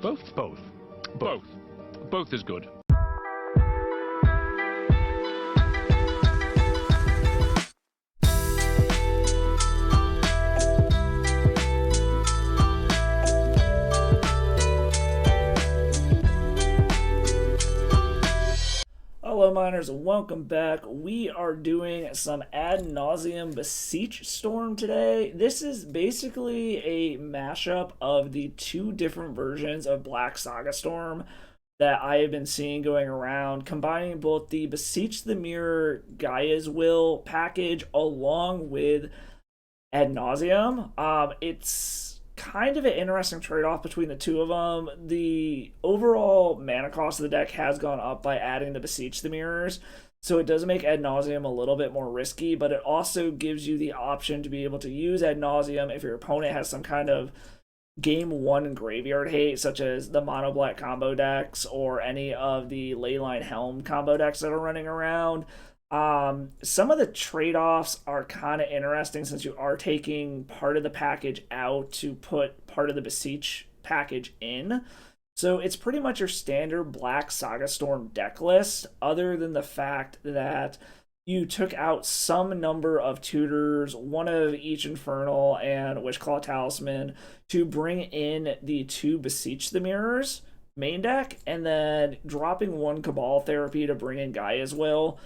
Both? Both is good. Hello miners, welcome back. We are doing some Ad Nauseum Beseech Storm today. This is basically a mashup of the two different versions of Black Saga Storm that I have been seeing going around, combining both the Beseech the Mirror Gaia's Will package along with Ad Nauseum. It's kind of an interesting trade-off between the two of them. The overall mana cost of the deck has gone up by adding the Beseech the Mirrors, so it does make Ad Nauseum a little bit more risky, but it also gives you the option to be able to use Ad Nauseum if your opponent has some kind of game one graveyard hate, such as the mono black combo decks or any of the Leyline Helm combo decks that are running around. Some of the trade-offs are kind of interesting since you are taking part of the package out to put part of the Beseech package in. So it's pretty much your standard Black Saga Storm deck list, other than the fact that you took out some number of tutors, one of each Infernal and Wishclaw Talisman, to bring in the two Beseech the Mirrors main deck, and then dropping one Cabal Therapy to bring in Gaia's Will.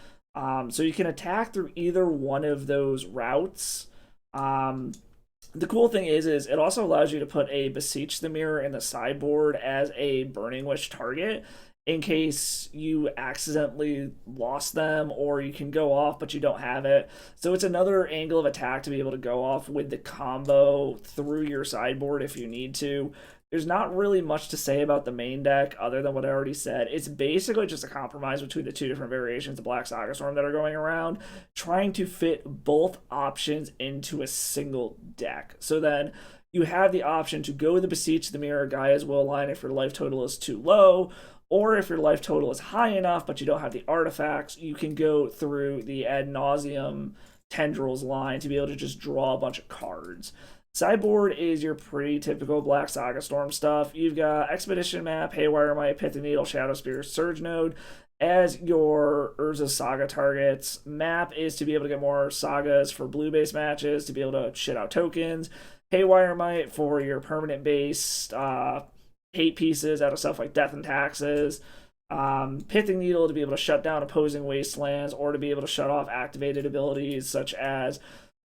So you can attack through either one of those routes. The cool thing is it also allows you to put a Beseech the Mirror in the sideboard as a Burning Wish target in case you accidentally lost them, or you can go off but you don't have it. So it's another angle of attack to be able to go off with the combo through your sideboard if you need to. There's not really much to say about the main deck other than what I already said. It's basically just a compromise between the two different variations of Black Saga Storm that are going around, trying to fit both options into a single deck. So then you have the option to go with the Beseech the Mirror Gaia's Will line if your life total is too low, or if your life total is high enough but you don't have the artifacts, you can go through the Ad Nauseum Tendrils line to be able to just draw a bunch of cards. Sideboard is your pretty typical Black Saga Storm stuff. You've got Expedition Map, Haywire Might, Pithing Needle, Shadow Spear, Surge Node as your Urza's Saga targets. Map is to be able to get more sagas for blue-based matches, to be able to shit out tokens. Haywire Might for your permanent-based hate pieces out of stuff like Death and Taxes. Pithing Needle to be able to shut down opposing wastelands, or to be able to shut off activated abilities such as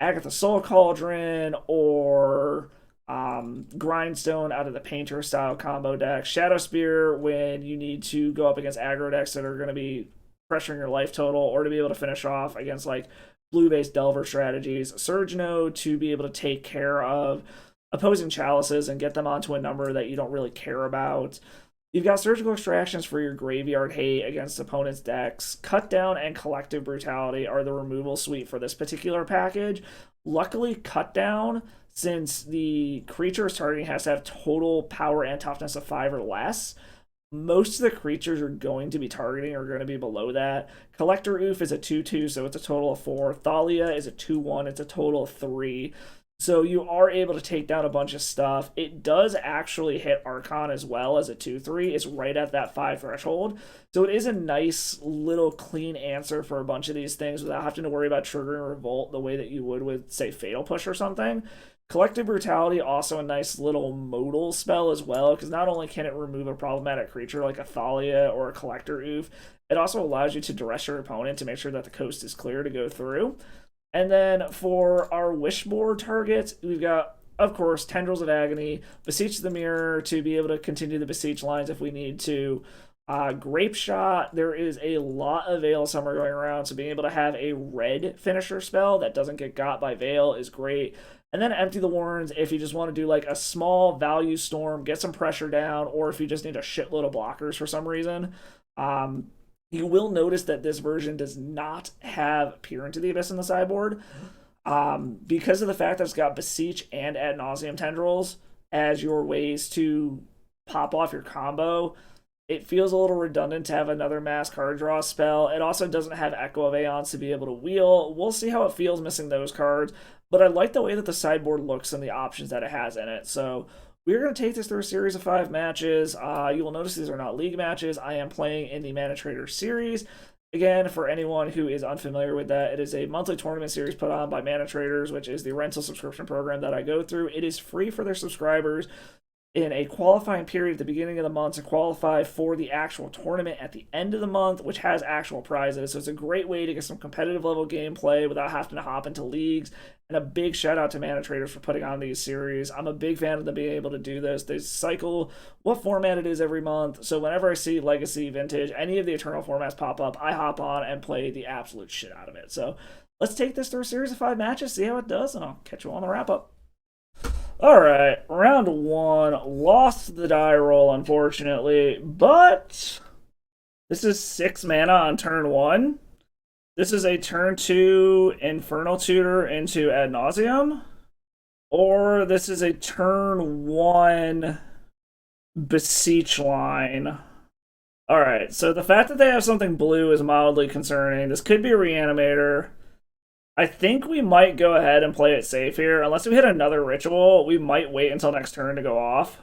Agatha Soul Cauldron or Grindstone out of the Painter style combo deck. Shadow Spear when you need to go up against aggro decks that are going to be pressuring your life total, or to be able to finish off against like blue-based Delver strategies. Surge Node to be able to take care of opposing chalices and get them onto a number that you don't really care about. You've got Surgical Extractions for your graveyard hate against opponents' decks. Cut Down and Collective Brutality are the removal suite for this particular package. Luckily, Cut Down, since the creature is targeting has to have total power and toughness of 5 or less, most of the creatures you're going to be targeting are going to be below that. Collector Oof is a 2/2, so it's a total of 4. Thalia is a 2/1, it's a total of 3. So you are able to take down a bunch of stuff. It does actually hit Archon as well as a 2/3. It's right at that 5 threshold. So it is a nice little clean answer for a bunch of these things without having to worry about triggering Revolt the way that you would with, say, Fatal Push or something. Collective Brutality, also a nice little modal spell as well, because not only can it remove a problematic creature like a Thalia or a Collector Oof, it also allows you to duress your opponent to make sure that the coast is clear to go through. And then for our Wishboard targets, we've got, of course, Tendrils of Agony, Beseech the Mirror to be able to continue the Beseech lines if we need to. Grape Shot, there is a lot of Veil Summer going around, so being able to have a red finisher spell that doesn't get got by Veil is great. And then Empty the Warrens if you just want to do like a small value storm, get some pressure down, or if you just need a shitload of blockers for some reason. You will notice that this version does not have Peer into the Abyss in the sideboard. Because of the fact that it's got Beseech and Ad Nauseum Tendrils as your ways to pop off your combo, it feels a little redundant to have another mass card draw spell. It also doesn't have Echo of Aeons to be able to wheel. We'll see how it feels missing those cards, but I like the way that the sideboard looks and the options that it has in it. So We're going to take this through a series of 5 matches. You will notice these are not league matches. I am playing in the Mana Trader series. Again, for anyone who is unfamiliar with that, it is a monthly tournament series put on by Mana Traders, which is the rental subscription program that I go through. It is free for their subscribers in a qualifying period at the beginning of the month to qualify for the actual tournament at the end of the month, which has actual prizes. So it's a great way to get some competitive level gameplay without having to hop into leagues. And a big shout out to Mana Traders for putting on these series. I'm a big fan of them being able to do this. They cycle what format it is every month. So whenever I see Legacy, Vintage, any of the Eternal formats pop up, I hop on and play the absolute shit out of it. So let's take this through a series of 5 matches, see how it does, and I'll catch you on the wrap up. Alright, round 1. Lost the die roll, unfortunately, but this is 6 mana on turn 1. This is a turn 2 Infernal Tutor into Ad Nauseum, or this is a turn 1 Beseech line. Alright, so the fact that they have something blue is mildly concerning. This could be a Re-Animator. I think we might go ahead and play it safe here. Unless we hit another ritual, we might wait until next turn to go off.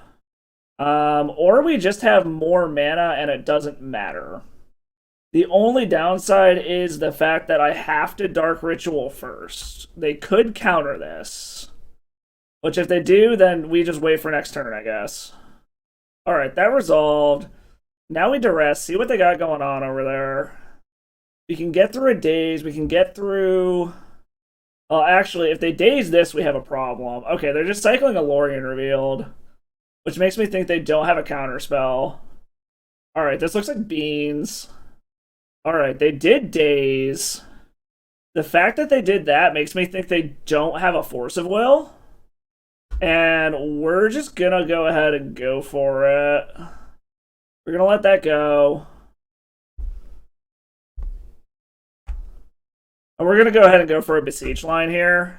Or we just have more mana and it doesn't matter. The only downside is the fact that I have to Dark Ritual first. They could counter this. Which if they do, then we just wait for next turn, I guess. Alright, that resolved. Now we duress, see what they got going on over there. We can get through a daze, we can get through... actually, if they daze this, we have a problem. Okay, they're just cycling a Lorien revealed, which makes me think they don't have a counter spell. Alright, this looks like beans. Alright, they did daze. The fact that they did that makes me think they don't have a Force of Will. And we're just gonna go ahead and go for it. We're gonna let that go. And we're gonna go ahead and go for a Beseech line here.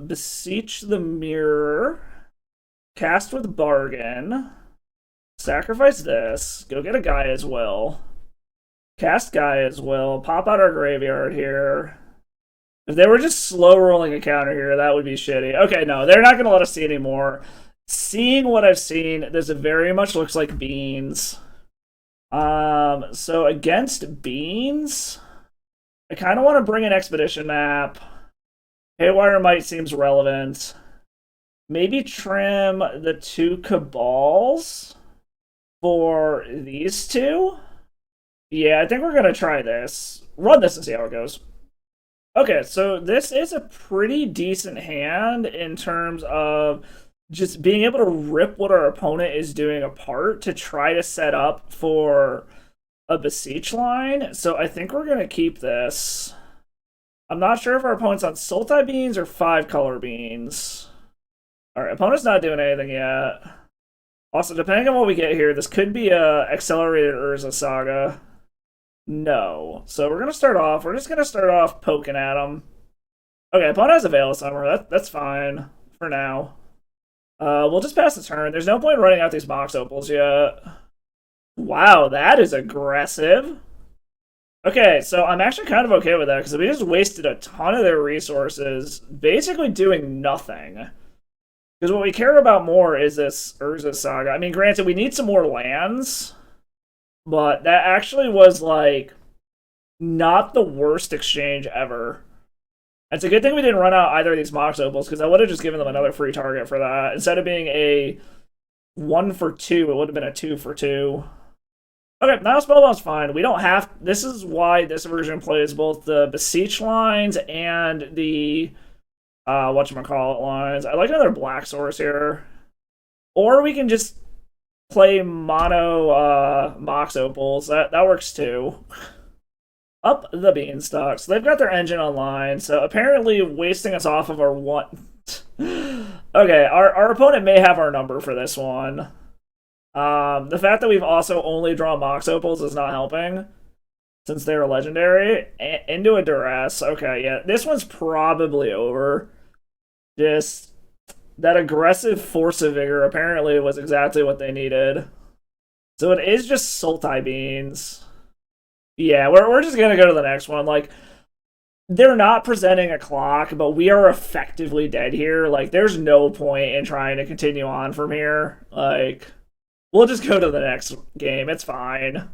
Beseech the Mirror. Cast with Bargain. Sacrifice this. Go get a Gaia's Will. Cast Gaia's Will. Pop out our graveyard here. If they were just slow rolling a counter here, that would be shitty. Okay, no, they're not going to let us see anymore. Seeing what I've seen, this very much looks like beans. So against beans, I kind of want to bring an Expedition map. Haywire Might seems relevant. Maybe trim the 2 Cabals for these 2. Yeah, I think we're going to try this. Run this and see how it goes. Okay, so this is a pretty decent hand in terms of just being able to rip what our opponent is doing apart to try to set up for a Beseech line. So I think we're going to keep this. I'm not sure if our opponent's on Sultai beans or 5-color beans. Alright, opponent's not doing anything yet. Also, depending on what we get here, this could be a accelerated Urza Saga. No. So we're going to start off. We're just going to start off poking at him. Okay, opponent has a Veil of Summer. That's fine for now. We'll just pass the turn. There's no point running out these Mox Opals yet. Wow, that is aggressive. Okay, so I'm actually kind of okay with that because we just wasted a ton of their resources basically doing nothing. Because what we care about more is this Urza Saga. I mean, granted, we need some more lands. But that actually was, like, not the worst exchange ever. It's a good thing we didn't run out either of these Mox Opals, because I would have just given them another free target for that. Instead of being a 1 for 2, it would have been a 2 for 2. Okay, now Spellbound's fine. We don't have... This is why this version plays both the Beseech lines and the... whatchamacallit lines. I like another Black Source here. Or we can just... play mono Mox Opals. That works too. Up the beanstalk. So they've got their engine online, so apparently wasting us off of our one... Okay, our opponent may have our number for this one. The fact that we've also only drawn Mox Opals is not helping, since they're legendary. Into a duress. Okay, yeah, this one's probably over. Just... that aggressive Force of Vigor apparently was exactly what they needed. So it is just Sultai beans. Yeah, we're just gonna go to the next one. Like, they're not presenting a clock, but we are effectively dead here. Like, there's no point in trying to continue on from here. Like, we'll just go to the next game. It's fine.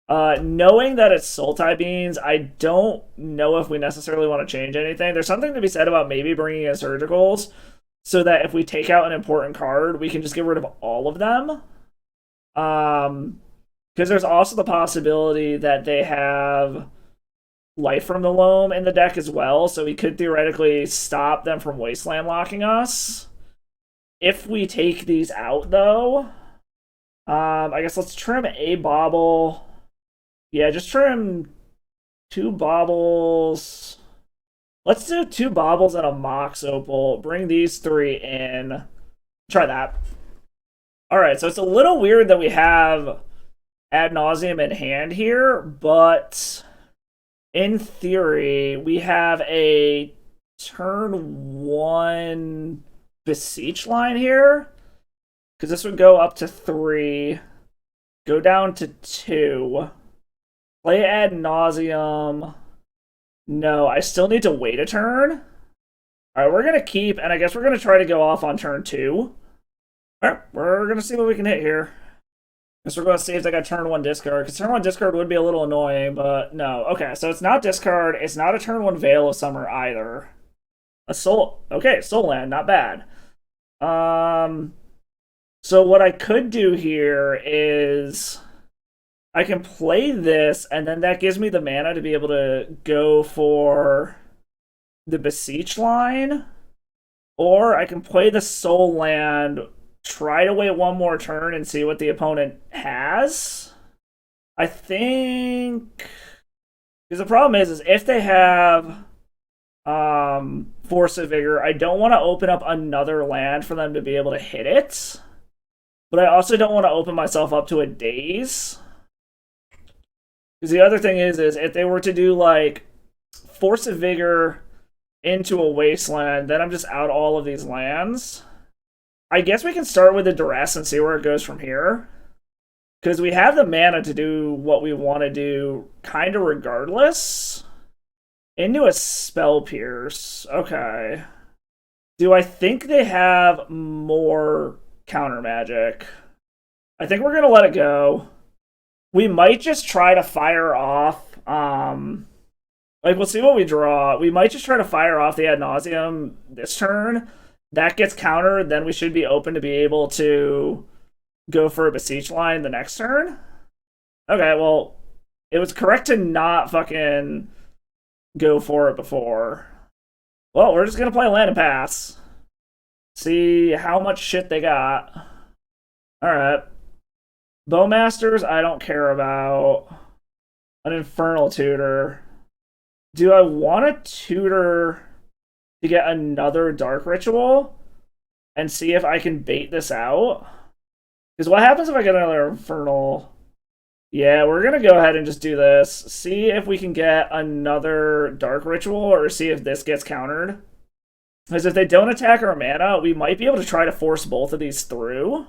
Knowing that it's Sultai beans, I don't know if we necessarily want to change anything. There's something to be said about maybe bringing in surgicals so that if we take out an important card, we can just get rid of all of them. Because there's also the possibility that they have Life from the Loam in the deck as well, so we could theoretically stop them from Wasteland locking us. If we take these out, though, I guess let's trim a bauble. Yeah, just trim 2 baubles. Let's do 2 baubles and a Mox Opal. Bring these 3 in. Try that. Alright, so it's a little weird that we have Ad Nauseum in hand here, but in theory, we have a turn 1 Beseech line here. Because this would go up to 3, go down to 2. Play Ad Nauseum. No, I still need to wait a turn. Alright, we're going to keep, and I guess we're going to try to go off on turn 2. Alright, we're going to see what we can hit here. Guess we're going to see if they got turn 1 discard, because turn 1 discard would be a little annoying, but no. Okay, so it's not discard, it's not a turn 1 Veil of Summer either. A soul, okay, Soul Land, not bad. So what I could do here is I can play this, and then that gives me the mana to be able to go for the Beseech line. Or I can play the Soul Land, try to wait one more turn and see what the opponent has. I think... Because the problem is if they have Force of Vigor, I don't want to open up another land for them to be able to hit it. But I also don't want to open myself up to a Daze. Because the other thing is if they were to do, like, Force of Vigor into a Wasteland, then I'm just out all of these lands. I guess we can start with the Duress and see where it goes from here. Because we have the mana to do what we want to do kind of regardless. Into a Spell Pierce. Okay. Do I think they have more counter magic? I think we're going to let it go. We might just try to fire off... like, we'll see what we draw. We might just try to fire off the Ad Nauseum this turn. That gets countered, then we should be open to be able to go for a Beseech line the next turn. Okay, well, it was correct to not fucking go for it before. Well, we're just gonna play land and pass. See how much shit they got. Alright. Bowmasters, I don't care about. An Infernal Tutor. Do I want to tutor to get another Dark Ritual and see if I can bait this out? Because what happens if I get another Infernal? Yeah, we're going to go ahead and just do this. See if we can get another Dark Ritual or see if this gets countered. Because if they don't attack our mana, we might be able to try to force both of these through.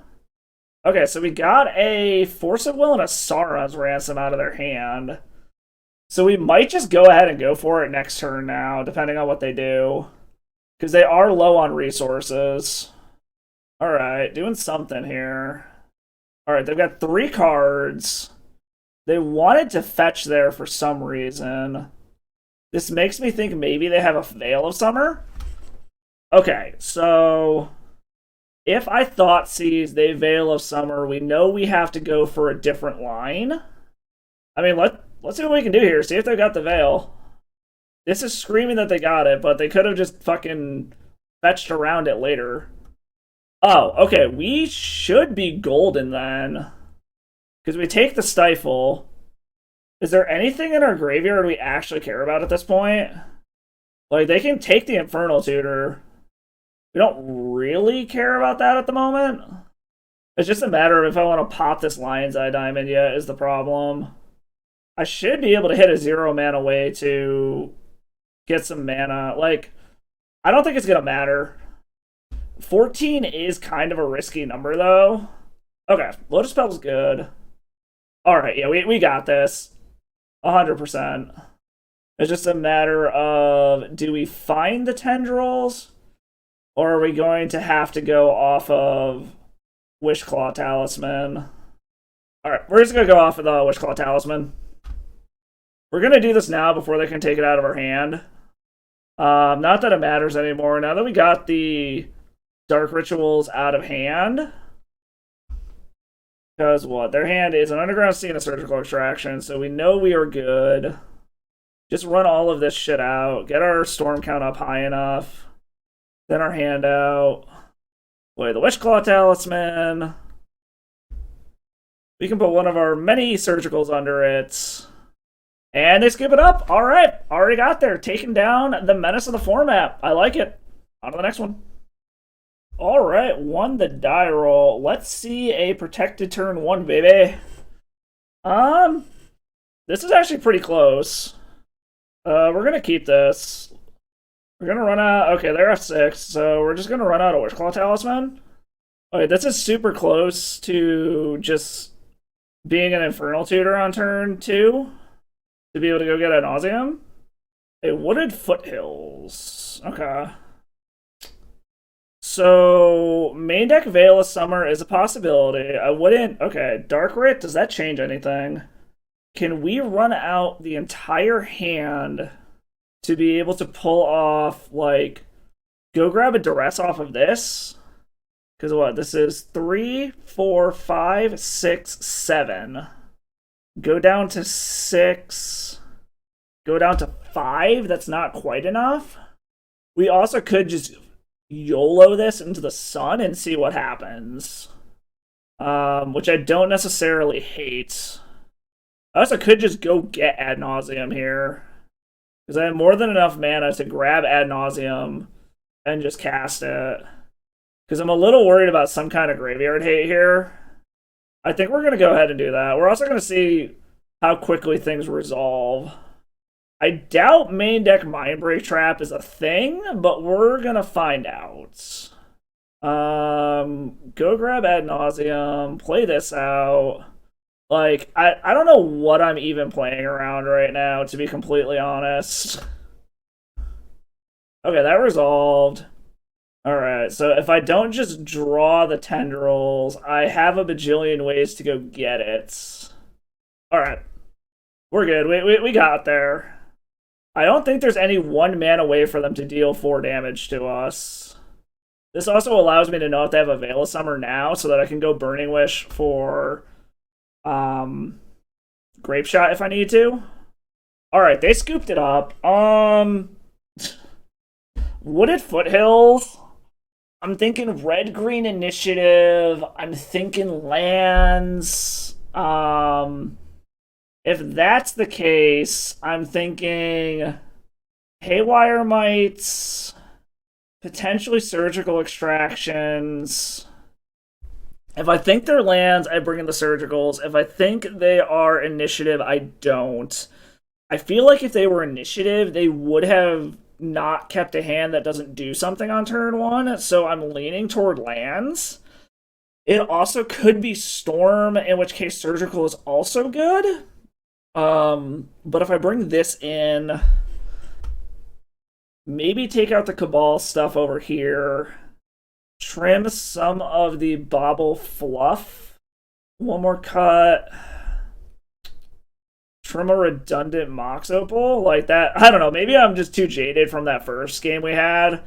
Okay, so we got a Force of Will and a Sauron's Ransom out of their hand. So we might just go ahead and go for it next turn now, depending on what they do. Because they are low on resources. Alright, doing something here. Alright, they've got 3 cards. They wanted to fetch there for some reason. This makes me think maybe they have a Veil of Summer. Okay, so... if I Thoughtseize, they Veil of Summer, we know we have to go for a different line. I mean, let's see what we can do here. See if they got the Veil. This is screaming that they got it, but they could have just fucking fetched around it later. Oh, okay. We should be golden then. Because we take the Stifle. Is there anything in our graveyard we actually care about at this point? Like, they can take the Infernal Tutor. We don't really care about that at the moment. It's just a matter of if I want to pop this Lion's Eye Diamond yet is the problem. I should be able to hit a 0 mana way to get some mana. Like, I don't think it's going to matter. 14 is kind of a risky number, though. Okay, Lotus Spell's good. Alright, yeah, we got this. 100%. It's just a matter of, do we find the tendrils, or are we going to have to go off of Wishclaw Talisman? Alright, we're just going to go off of the Wishclaw Talisman. We're going to do this now before they can take it out of our hand. Not that it matters anymore. Now that we got the Dark Rituals out of hand, because what? Their hand is an Underground Sea and a Surgical Extraction, so we know we are good. Just run all of this shit out. Get our Storm count up high enough. Then our hand out. Play the Wishclaw Talisman. We can put one of our many Surgicals under it. And they skip it up. All right. Already got there. Taking down the menace of the format. I like it. On to the next one. All right. Won the die roll. Let's see a protected turn 1, baby. This is actually pretty close. We're going to keep this. We're going to run out. Okay, they're F6. So we're just going to run out of Wishclaw Talisman. Okay, this is super close to just being an Infernal Tutor on turn 2. To be able to go get a Nauseum? A Wooded Foothills. Okay. So, main deck Veil of Summer is a possibility. I wouldn't... Okay, Dark Writ, does that change anything? Can we run out the entire hand to be able to pull off, like... Go grab a Duress off of this? Because what? This is 3, 4, 5, 6, 7... Go down to 6. Go down to 5. That's not quite enough. We also could just YOLO this into the sun and see what happens. Which I don't necessarily hate. I also could just go get Ad Nauseum here. Because I have more than enough mana to grab Ad Nauseum and just cast it. Because I'm a little worried about some kind of graveyard hate here. I think we're going to go ahead and do that. We're also going to see how quickly things resolve. I doubt main deck Mindbreak Trap is a thing, but we're going to find out. Go grab Ad Nauseum, play this out. Like, I don't know what I'm even playing around right now, to be completely honest. Okay, that resolved. Alright, so if I don't just draw the tendrils, I have a bajillion ways to go get it. Alright. We're good. We got there. I don't think there's any 1 mana way for them to deal 4 damage to us. This also allows me to know if they have a Veil of Summer now, so that I can go Burning Wish for Grape Shot if I need to. Alright, they scooped it up. Wooded Foothills. I'm thinking red-green initiative. I'm thinking lands. If that's the case, I'm thinking Haywire Mites, potentially Surgical Extractions. If I think they're lands, I bring in the Surgicals. If I think they are initiative, I don't. I feel like if they were initiative, they would have not kept a hand that doesn't do something on turn 1, so I'm leaning toward lands. It also could be Storm, in which case Surgical is also good. But if I bring this in, maybe take out the Cabal stuff over here, trim some of the Bauble Fluff, one more cut, trim a redundant Mox Opal, like that. I don't know, maybe I'm just too jaded from that first game we had,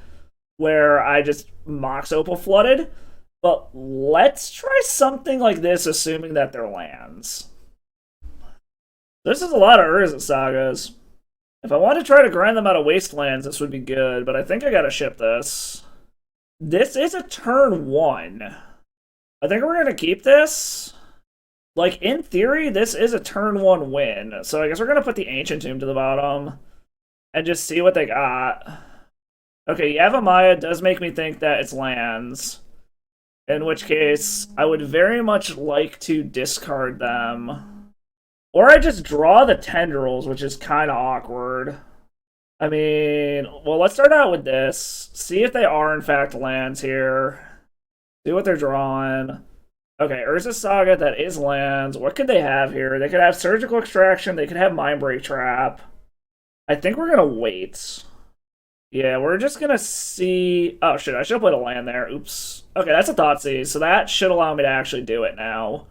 where I just Mox Opal flooded, but let's try something like this, assuming that they're lands. This is a lot of Urza Sagas. If I want to try to grind them out of Wastelands, this would be good, but I think I gotta ship this. This is a turn 1. I think we're gonna keep this. Like, in theory, this is a turn 1 win, so I guess we're gonna put the Ancient Tomb to the bottom and just see what they got. Okay, Yavimaya does make me think that it's lands, in which case I would very much like to discard them. Or I just draw the tendrils, which is kind of awkward. I mean, well, let's start out with this. See if they are, in fact, lands here. See what they're drawing. Okay, Urza Saga, that is lands. What could they have here? They could have Surgical Extraction. They could have Mindbreak Trap. I think we're gonna wait. Yeah, we're just gonna see. Oh shit, I should have put a land there. Oops. Okay, that's a Thoughtseize, so that should allow me to actually do it now.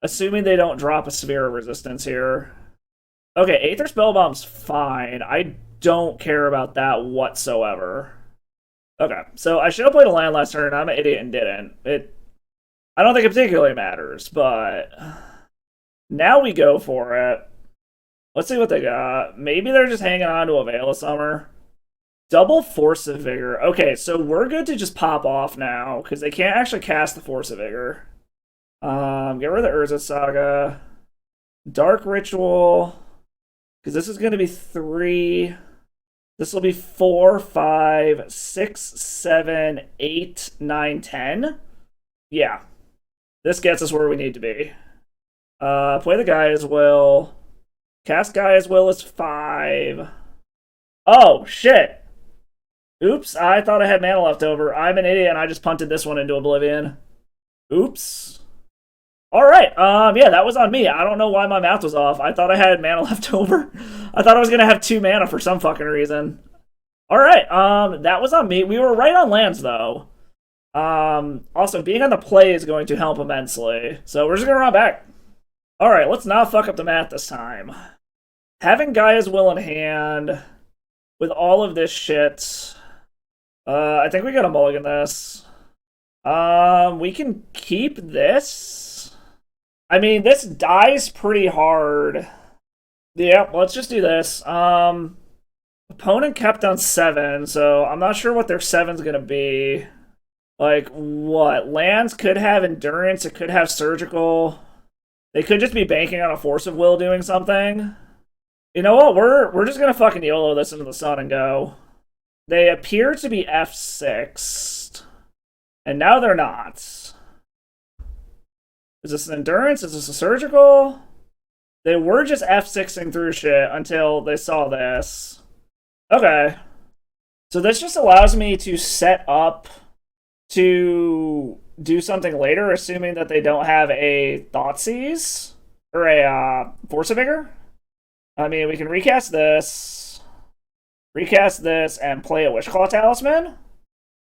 Assuming they don't drop a Sphere of Resistance here. Okay, Aether Spellbomb's fine. I don't care about that whatsoever. Okay, so I should have played a land last turn. I'm an idiot and didn't. I don't think it particularly matters, but now we go for it. Let's see what they got. Maybe they're just hanging on to a Veil of Summer. Double Force of Vigor. Okay, so we're good to just pop off now, because they can't actually cast the Force of Vigor. Get rid of the Urza Saga. Dark Ritual. Because this is going to be 3. This will be 4, 5, 6, 7, 8, 9, 10. Yeah. This gets us where we need to be. Play the Gaia's Will. Cast Gaia's Will is 5. Oh, shit. Oops, I thought I had mana left over. I'm an idiot and I just punted this one into oblivion. Oops. Alright, yeah, that was on me. I don't know why my math was off. I thought I had mana left over. I thought I was gonna have 2 mana for some fucking reason. Alright, that was on me. We were right on lands, though. Also, being on the play is going to help immensely. So we're just gonna run back. Alright, let's not fuck up the math this time. Having Gaia's Will in hand, with all of this shit, I think we gotta mulligan this. We can keep this. I mean, this dies pretty hard. Yeah, let's just do this. Opponent kept on 7, so I'm not sure what their 7's gonna be. Like, what? Lands could have Endurance, it could have Surgical. They could just be banking on a Force of Will doing something. You know what? We're just gonna fucking YOLO this into the sun and go. They appear to be F6. And now they're not. Is this an Endurance? Is this a Surgical? They were just F6ing through shit until they saw this. Okay. So this just allows me to set up to do something later, assuming that they don't have a Thoughtseize or a Force of Vigor. I mean, we can recast this, and play a Wishclaw Talisman,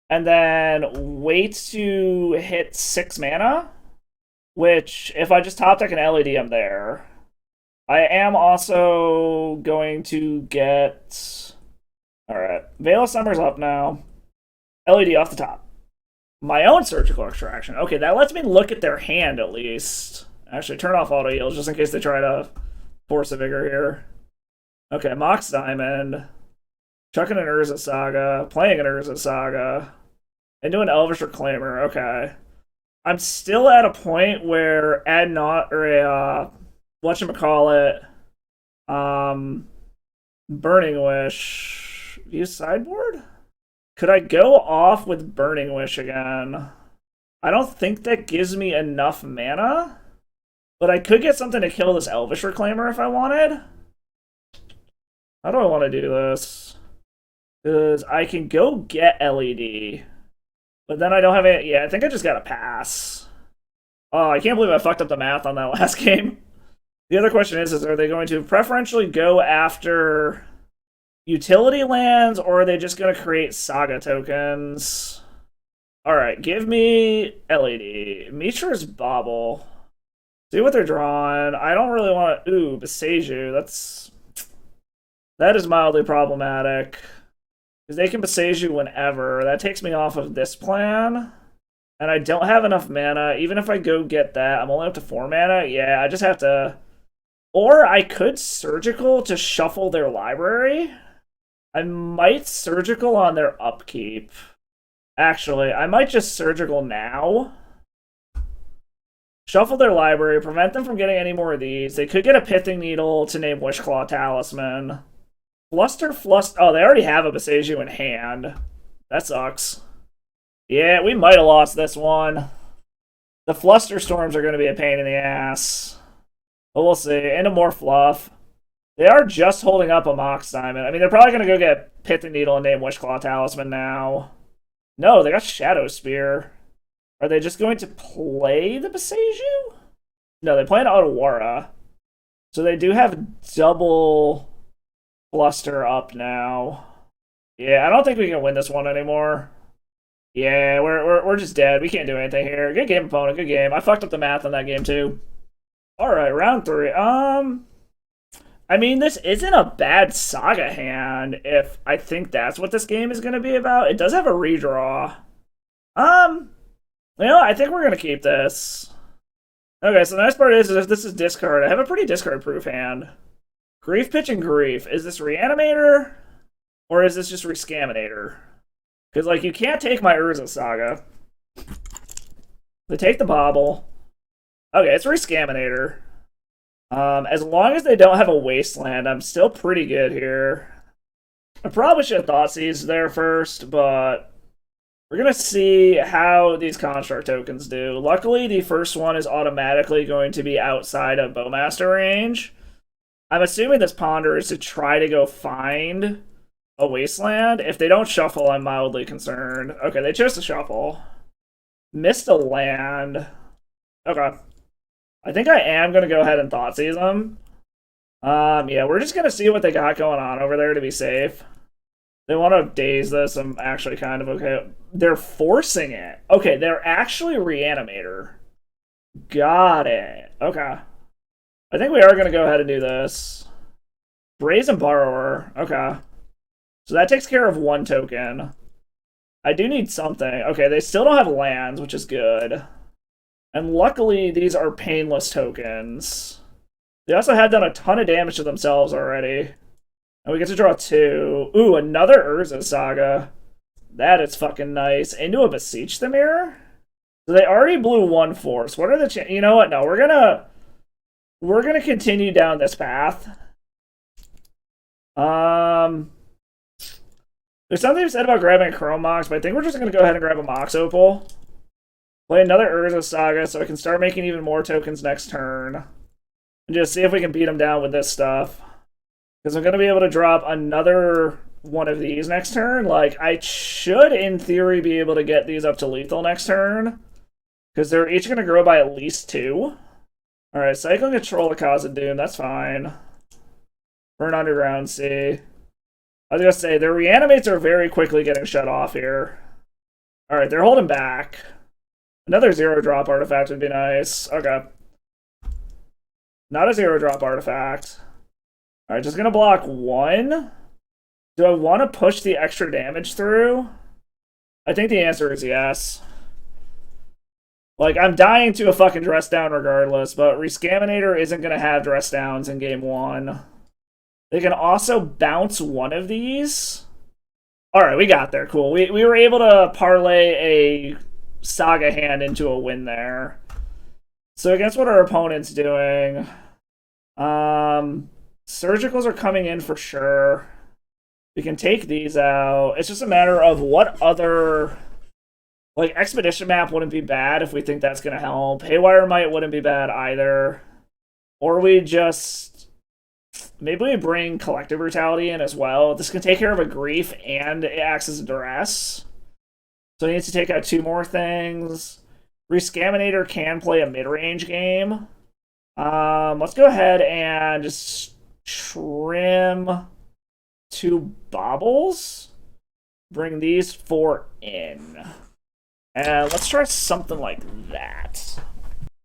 and then wait to hit 6 mana, which, if I just top deck an LED, I'm there. I am also going to get... Alright, Veil of Summer's up now. LED off the top. My own Surgical Extraction. Okay, that lets me look at their hand, at least. Actually, turn off auto yields, just in case they try to Force a Vigor here. Okay, Mox Diamond. Chucking an Urza Saga. Playing an Urza Saga. And doing Elvish Reclaimer. Okay. I'm still at a point where add not or a whatchamacallit, Burning Wish. Use sideboard? Could I go off with Burning Wish again? I don't think that gives me enough mana, but I could get something to kill this Elvish Reclaimer if I wanted. How do I want to do this? Because I can go get LED, but then I don't have it. Yeah, I think I just gotta pass. Oh, I can't believe I fucked up the math on that last game. The other question is are they going to preferentially go after utility lands, or are they just going to create Saga tokens? Alright, give me LED. Mishra's Bauble. See what they're drawing. I don't really want to... Ooh, Beseech. That is mildly problematic. Because they can Beseech whenever. That takes me off of this plan. And I don't have enough mana. Even if I go get that, I'm only up to 4 mana. Yeah, I just have to... Or I could Surgical to shuffle their library. I might Surgical on their upkeep. Actually, I might just Surgical now. Shuffle their library, prevent them from getting any more of these. They could get a Pithing Needle to name Wishclaw Talisman. Fluster. Oh, they already have a Beseech in hand. That sucks. Yeah, we might have lost this one. The Fluster Storms are going to be a pain in the ass. But we'll see. Into more fluff. They are just holding up a Mox Diamond. I mean, they're probably going to go get Pithing Needle and name Wishclaw Talisman now. No, they got Shadow Spear. Are they just going to play the Beseech? No, they play an Otawara. So they do have double Fluster up now. Yeah, I don't think we can win this one anymore. Yeah, we're just dead. We can't do anything here. Good game, opponent. Good game. I fucked up the math on that game too. All right, round 3. I mean, this isn't a bad Saga hand if I think that's what this game is going to be about. It does have a redraw. I think we're going to keep this. Okay, so the nice part is if this is discard, I have a pretty discard-proof hand. Grief, Pitch, and Grief. Is this Re-Animator? Or is this just Re-Scaminator? Because, like, you can't take my Urza Saga. They take the Bobble. Okay, it's Re-Scaminator. As long as they don't have a Wasteland, I'm still pretty good here. I probably should have Thoughtseize there first, but we're going to see how these Construct tokens do. Luckily, the first one is automatically going to be outside of Bowmaster range. I'm assuming this Ponder is to try to go find a Wasteland. If they don't shuffle, I'm mildly concerned. Okay, they chose to shuffle. Missed a land. Okay. I think I am going to go ahead and Thoughtseize them. Yeah, we're just going to see what they got going on over there to be safe. They want to daze this. I'm actually kind of okay. They're forcing it. Okay, they're actually Re-Animator. Got it. Okay. I think we are going to go ahead and do this. Brazen Borrower. Okay. So that takes care of one token. I do need something. Okay, they still don't have lands, which is good. And luckily, these are painless tokens. They also have done a ton of damage to themselves already. And we get to draw 2. Ooh, another Urza Saga. That is fucking nice. Into a Beseech the Mirror? So they already blew 1 force. What are the You know what? No, we're gonna continue down this path. There's something said about grabbing a Chrome Mox, but I think we're just gonna go ahead and grab a Mox Opal. Play another Urza Saga so I can start making even more tokens next turn. And just see if we can beat them down with this stuff. Because I'm going to be able to drop another one of these next turn. Like, I should, in theory, be able to get these up to lethal next turn. Because they're each going to grow by at least 2. Alright, Cycling Control of Cause of Doom, that's fine. Burn Underground Sea. I was going to say, their Reanimates are very quickly getting shut off here. Alright, they're holding back. Another 0-drop artifact would be nice. Okay. Not a 0-drop artifact. Alright, just gonna block 1. Do I want to push the extra damage through? I think the answer is yes. Like, I'm dying to a fucking dress down regardless, but Re-Scaminator isn't gonna have dress downs in game 1. They can also bounce one of these. Alright, we got there. Cool. We were able to parlay a Saga hand into a win there. So against what our opponent's doing, Surgicals are coming in for sure. We can take these out. It's just a matter of what other... Like, Expedition Map wouldn't be bad if we think that's going to help. Haywire Might wouldn't be bad either. Or we just... Maybe we bring Collective Brutality in as well. This can take care of a Grief and it acts as a Duress. So he needs to take out 2 more things. Re-Scaminator can play a mid-range game. Let's go ahead and just trim 2 Bobbles. Bring these 4 in. And let's try something like that.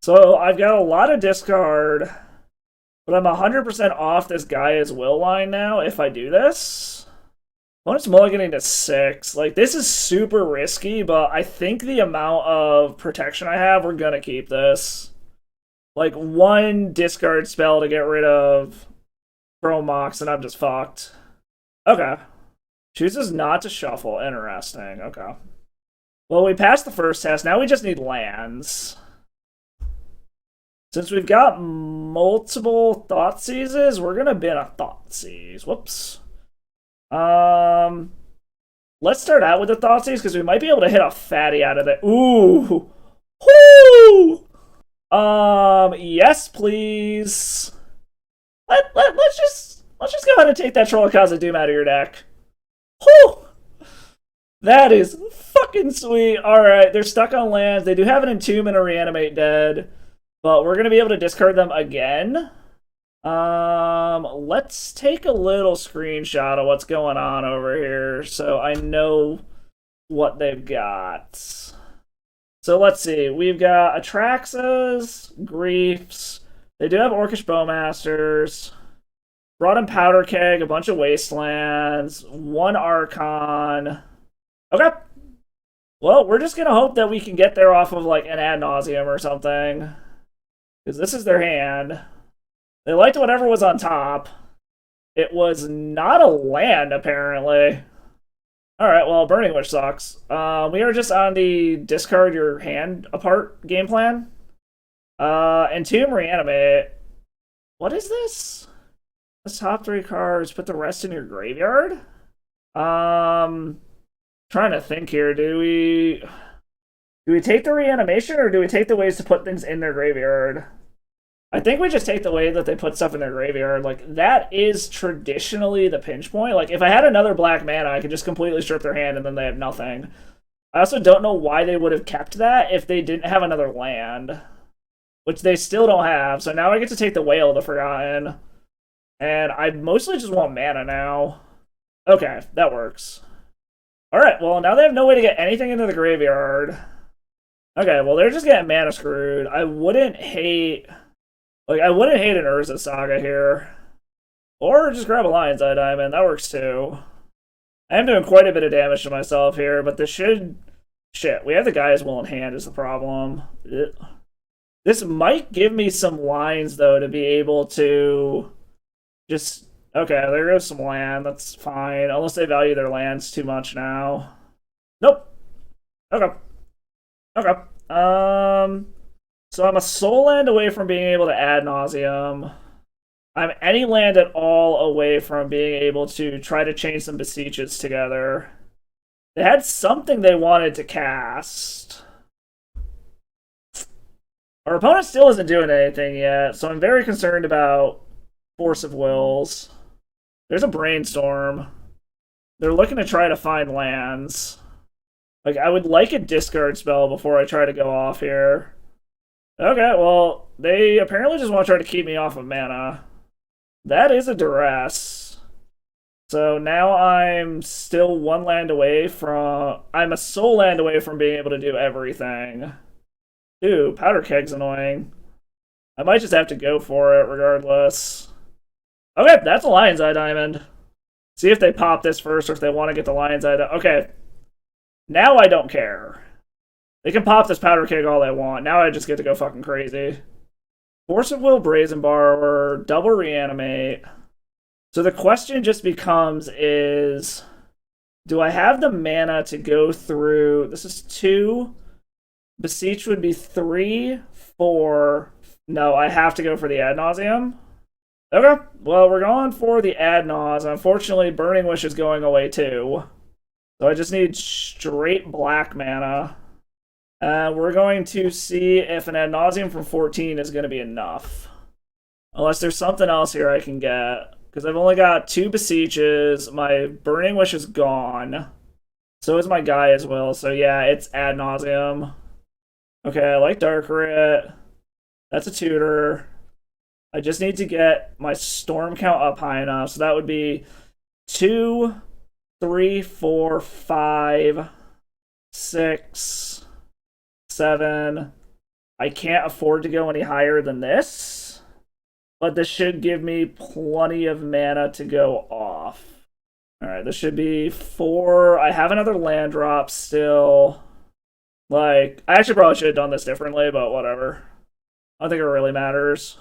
So I've got a lot of discard, but I'm 100% off this Gaia's Will line now if I do this. Opponent's mulliganing to 6. Like, this is super risky, but I think the amount of protection I have, we're gonna keep this. Like, 1 discard spell to get rid of Chrome Mox, and I'm just fucked. Okay. Chooses not to shuffle. Interesting. Okay. Well, we passed the first test. Now we just need lands. Since we've got multiple Thoughtseizes, we're gonna bin a Thoughtseize. Whoops. Let's start out with the Thoughtseize because we might be able to hit a fatty out of it. Ooh. Whoo! Yes, please. Let's just go ahead and take that Troll of Cause of Doom out of your deck. Whew! That is fucking sweet. Alright, they're stuck on lands. They do have an Entomb and a Reanimate Dead, but we're going to be able to discard them again. Let's take a little screenshot of what's going on over here so I know what they've got. So let's see. We've got Atraxas, Griefs. They do have Orcish Bowmasters. Brought in Powder Keg, a bunch of Wastelands, one Archon. Okay. Well, we're just gonna hope that we can get there off of like an Ad Nauseum or something. Because this is their hand. They liked whatever was on top. It was not a land, apparently. Alright, well, Burning Wish sucks. We are just on the discard your hand apart game plan. Entomb, Reanimate. What is this? The top 3 cards, put the rest in your graveyard? Trying to think here. Do we take the reanimation or do we take the ways to put things in their graveyard? I think we just take the way that they put stuff in their graveyard. Like, that is traditionally the pinch point. Like, if I had another black mana, I could just completely strip their hand and then they have nothing. I also don't know why they would have kept that if they didn't have another land. Which they still don't have. So now I get to take the Whale of the Forgotten. And I mostly just want mana now. Okay, that works. Alright, well, now they have no way to get anything into the graveyard. Okay, well, they're just getting mana screwed. I wouldn't hate an Urza Saga here. Or just grab a Lion's Eye Diamond. That works too. I am doing quite a bit of damage to myself here, but this should... Shit, we have the Gaia's Will in hand is the problem. This might give me some lines, though, to be able to just... Okay, there goes some land. That's fine. Unless they value their lands too much now. Nope. Okay. Okay. So I'm a soul land away from being able to add Nauseum. I'm any land at all away from being able to try to chain some Beseeches together. They had something they wanted to cast. Our opponent still isn't doing anything yet, so I'm very concerned about Force of Wills. There's a Brainstorm. They're looking to try to find lands. Like, I would like a discard spell before I try to go off here. Okay, well, they apparently just want to try to keep me off of mana. That is a duress. So now I'm still one land away from... I'm a soul land away from being able to do everything. Ooh, Powder Keg's annoying. I might just have to go for it regardless. Okay, that's a Lion's Eye Diamond. See if they pop this first or if they want to get the Lion's Eye Diamond. Okay. Now I don't care. They can pop this Powder Keg all they want. Now I just get to go fucking crazy. Force of Will, Brazen Borrower, double Reanimate. So the question just becomes is... Do I have the mana to go through... This is 2. Beseech would be 3, 4... No, I have to go for the Ad Nauseum. Okay, well, we're going for the Ad Naus. Unfortunately, Burning Wish is going away too. So I just need straight black mana. We're going to see if an Ad Nauseum from 14 is going to be enough. Unless there's something else here I can get. Because I've only got 2 Beseeches. My Burning Wish is gone. So is my Gaia's Will. So yeah, it's Ad Nauseum. Okay, I like Dark Rit. That's a tutor. I just need to get my storm count up high enough. So that would be 2, 3, 4, 5, 6, 7. I can't afford to go any higher than this. But this should give me plenty of mana to go off. Alright, this should be 4. I have another land drop still. Like, I actually probably should have done this differently, but whatever. I don't think it really matters.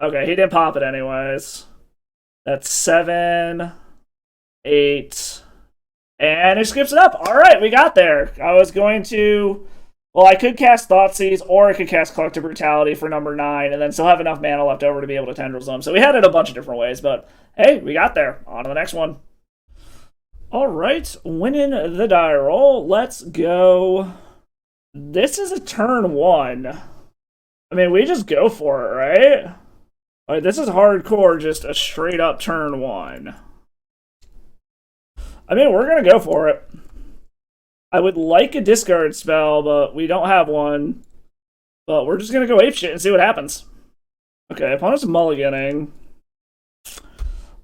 Okay, he didn't pop it anyways. That's 7, 8, and it skips it up. All right, we got there. I was going to... Well, I could cast Thoughtseize, or I could cast Collective Brutality for number 9, and then still have enough mana left over to be able to Tendrils them. So we had it a bunch of different ways, but hey, we got there. On to the next one. All right, winning the die roll. Let's go. This is a turn 1. I mean, we just go for it, right? Like, this is hardcore, just a straight up turn 1. I mean, we're gonna go for it. I would like a discard spell, but we don't have one. But we're just gonna go apeshit and see what happens. Okay, opponent's mulliganing.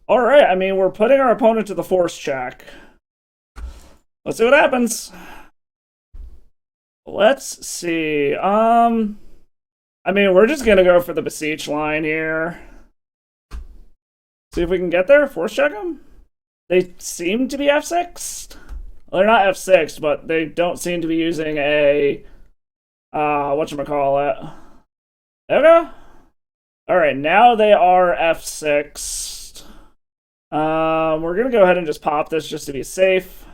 Alright, I mean, we're putting our opponent to the force check. Let's see what happens. Let's see. I mean, we're just gonna go for the Beseech line here. See if we can get there. Force check them. They seem to be F6. Well, they're not F6, but they don't seem to be using a whatchamacallit. Okay. Alright, now they are F6. We're gonna go ahead and just pop this just to be safe.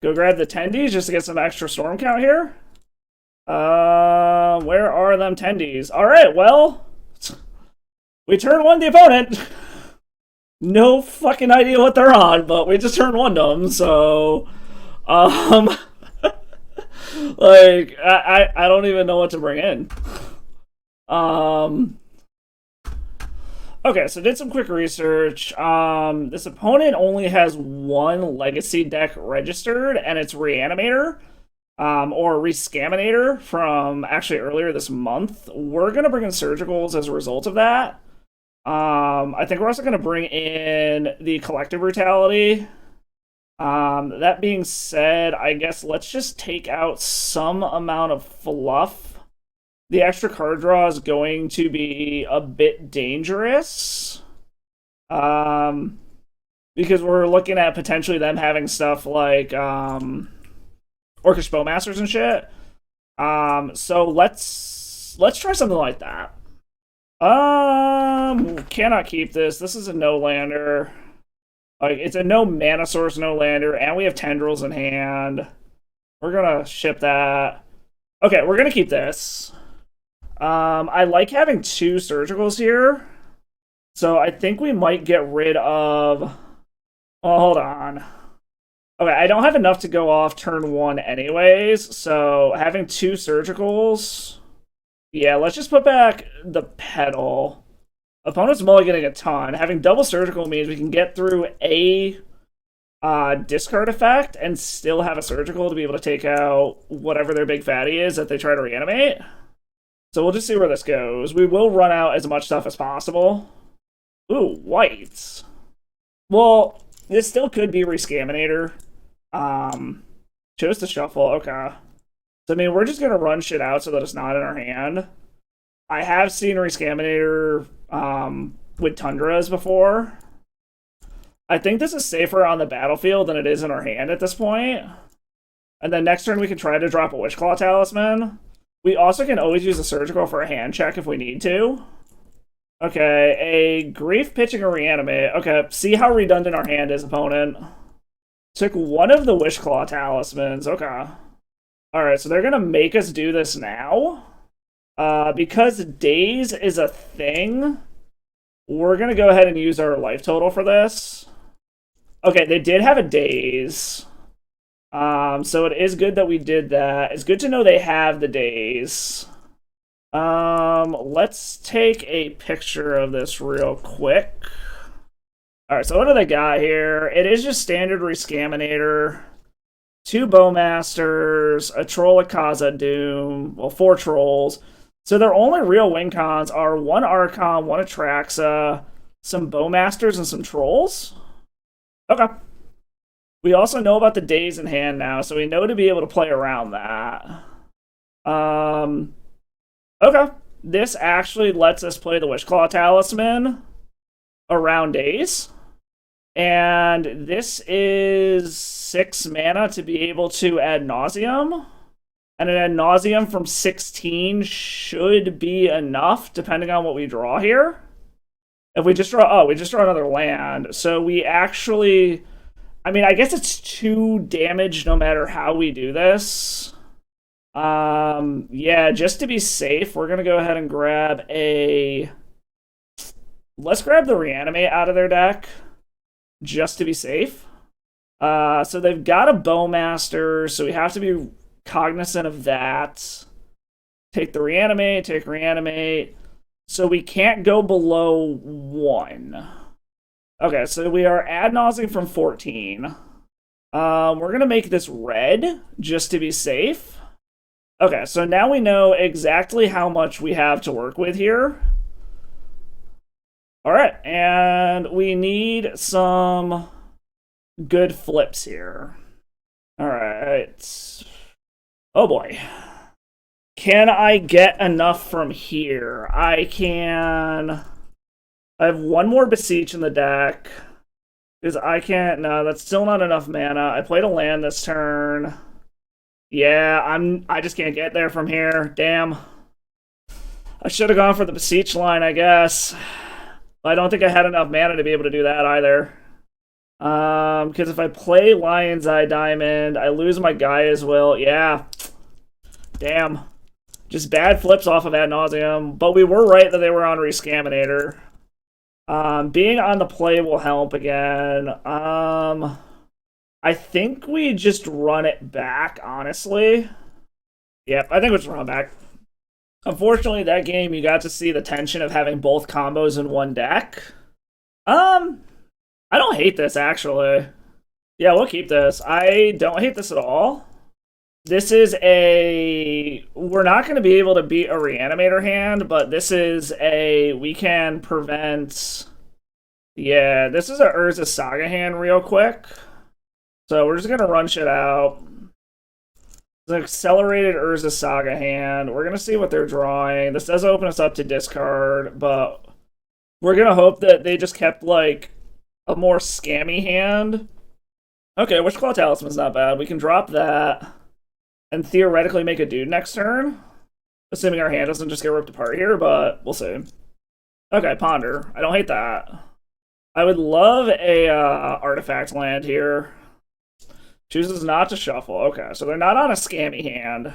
Go grab the tendies just to get some extra storm count here. Where are them tendies? Alright, well, we turn one the opponent. No fucking idea what they're on, but we just turn one them, so like I don't even know what to bring in. Okay, so did some quick research. This opponent only has one legacy deck registered, and it's Re-Animator, or Re-Scaminator from actually earlier this month. We're gonna bring in Surgicals as a result of that. I think we're also gonna bring in the Collective Brutality. That being said, I guess let's just take out some amount of fluff. The extra card draw is going to be a bit dangerous. Because we're looking at potentially them having stuff like Orcish Bowmasters and shit. So let's try something like that. Cannot keep this. This is a no-lander. Like, it's a no mana source, no lander, and we have tendrils in hand. We're gonna ship that. Okay, we're gonna keep this. I like having two surgicals here. So I think we might get rid of... Oh, hold on. Okay, I don't have enough to go off turn one anyways, so having two surgicals... Yeah, let's just put back the pedal. Opponent's mulliganing a ton. Having double surgical means we can get through a discard effect and still have a surgical to be able to take out whatever their big fatty is that they try to reanimate. So we'll just see where this goes. We will run out as much stuff as possible. Ooh, whites. Well, this still could be Re-Scaminator. Chose to shuffle, okay. So, I mean, we're just going to run shit out so that it's not in our hand. I have seen Re-Scaminator with Tundras before. I think this is safer on the battlefield than it is in our hand at this point. And then next turn we can try to drop a Wishclaw Talisman. We also can always use a Surgical for a hand check if we need to. Okay, a Grief, pitching a Reanimate. Okay, see how redundant our hand is, opponent. Took one of the Wishclaw Talismans. Okay. Alright, so they're going to make us do this now. Because Daze is a thing, we're going to go ahead and use our life total for this. Okay, they did have a Daze. So it is good that we did that. It's good to know they have the Daze. Let's take a picture of this real quick. Alright, so what do they got here? It is just standard Re-Scaminator. 2 Bowmasters, a Troll of Khazad-dûm, well, 4 Trolls. So their only real win cons are 1 Archon, 1 Atraxa, some Bowmasters, and some Trolls. Okay. We also know about the Daze in hand now, so we know to be able to play around that. Okay. This actually lets us play the Wishclaw Talisman around Daze. And this is 6 mana to be able to add Nauseum. And an Ad Nauseum from 16 should be enough, depending on what we draw here. If we just draw... Oh, we just draw another land. So we actually... I mean, I guess it's 2 damage no matter how we do this. Yeah, just to be safe, we're going to go ahead and grab a... Let's grab the Reanimate out of their deck. Just to be safe. So they've got a Bowmaster, so we have to be cognizant of that. Take the Reanimate, take Reanimate. So we can't go below 1. Okay, so we are ad nauseam from 14. We're going to make this red, just to be safe. Okay, so now we know exactly how much we have to work with here. Alright, and we need some good flips here. Alright. Oh boy. Can I get enough from here? I have one more Beseech in the deck. Because I can't... No, that's still not enough mana. I played a land this turn. Yeah, I just can't get there from here. Damn. I should have gone for the Beseech line, I guess. I don't think I had enough mana to be able to do that either. Because if I play Lion's Eye Diamond, I lose my guy as well. Yeah. Damn. Just bad flips off of Ad Nauseum. But we were right that they were on Re-Scaminator. Being on the play will help again. I think we just run it back, honestly. Yep, I think we just run it back. Unfortunately, that game, you got to see the tension of having both combos in one deck. I don't hate this, actually. Yeah, we'll keep this. I don't hate this at all. This is a... We're not going to be able to beat a Re-Animator hand, but this is a... We can prevent... Yeah, this is a Urza Saga hand real quick. So we're just going to run shit out. It's an accelerated Urza Saga hand. We're going to see what they're drawing. This does open us up to discard, but we're going to hope that they just kept, like, a more scammy hand. Okay, Witchclaw Talisman's not bad. We can drop that and theoretically make a dude next turn. Assuming our hand doesn't just get ripped apart here, but we'll see. Okay, Ponder. I don't hate that. I would love a artifact land here. Chooses not to shuffle. Okay, so they're not on a scammy hand.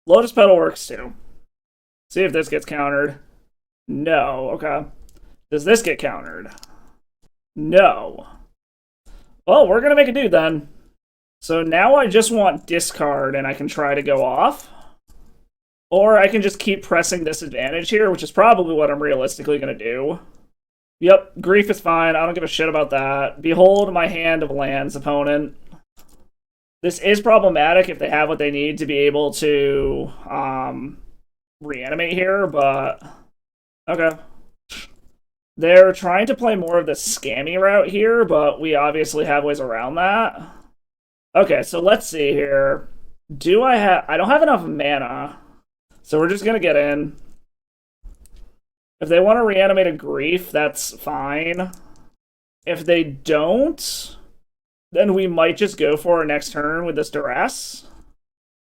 Lotus Petal works too. See if this gets countered. No. Okay. Does this get countered? No. Well, we're going to make a dude then. So now I just want discard and I can try to go off. Or I can just keep pressing disadvantage here, which is probably what I'm realistically going to do. Yep, Grief is fine. I don't give a shit about that. Behold my hand of lands, opponent. This is problematic if they have what they need to be able to reanimate here, but... Okay. They're trying to play more of the scammy route here, but we obviously have ways around that. Okay, so let's see here. I don't have enough mana, so we're just gonna get in. If they want to reanimate a Grief, that's fine. If they don't... Then we might just go for our next turn with this Duress.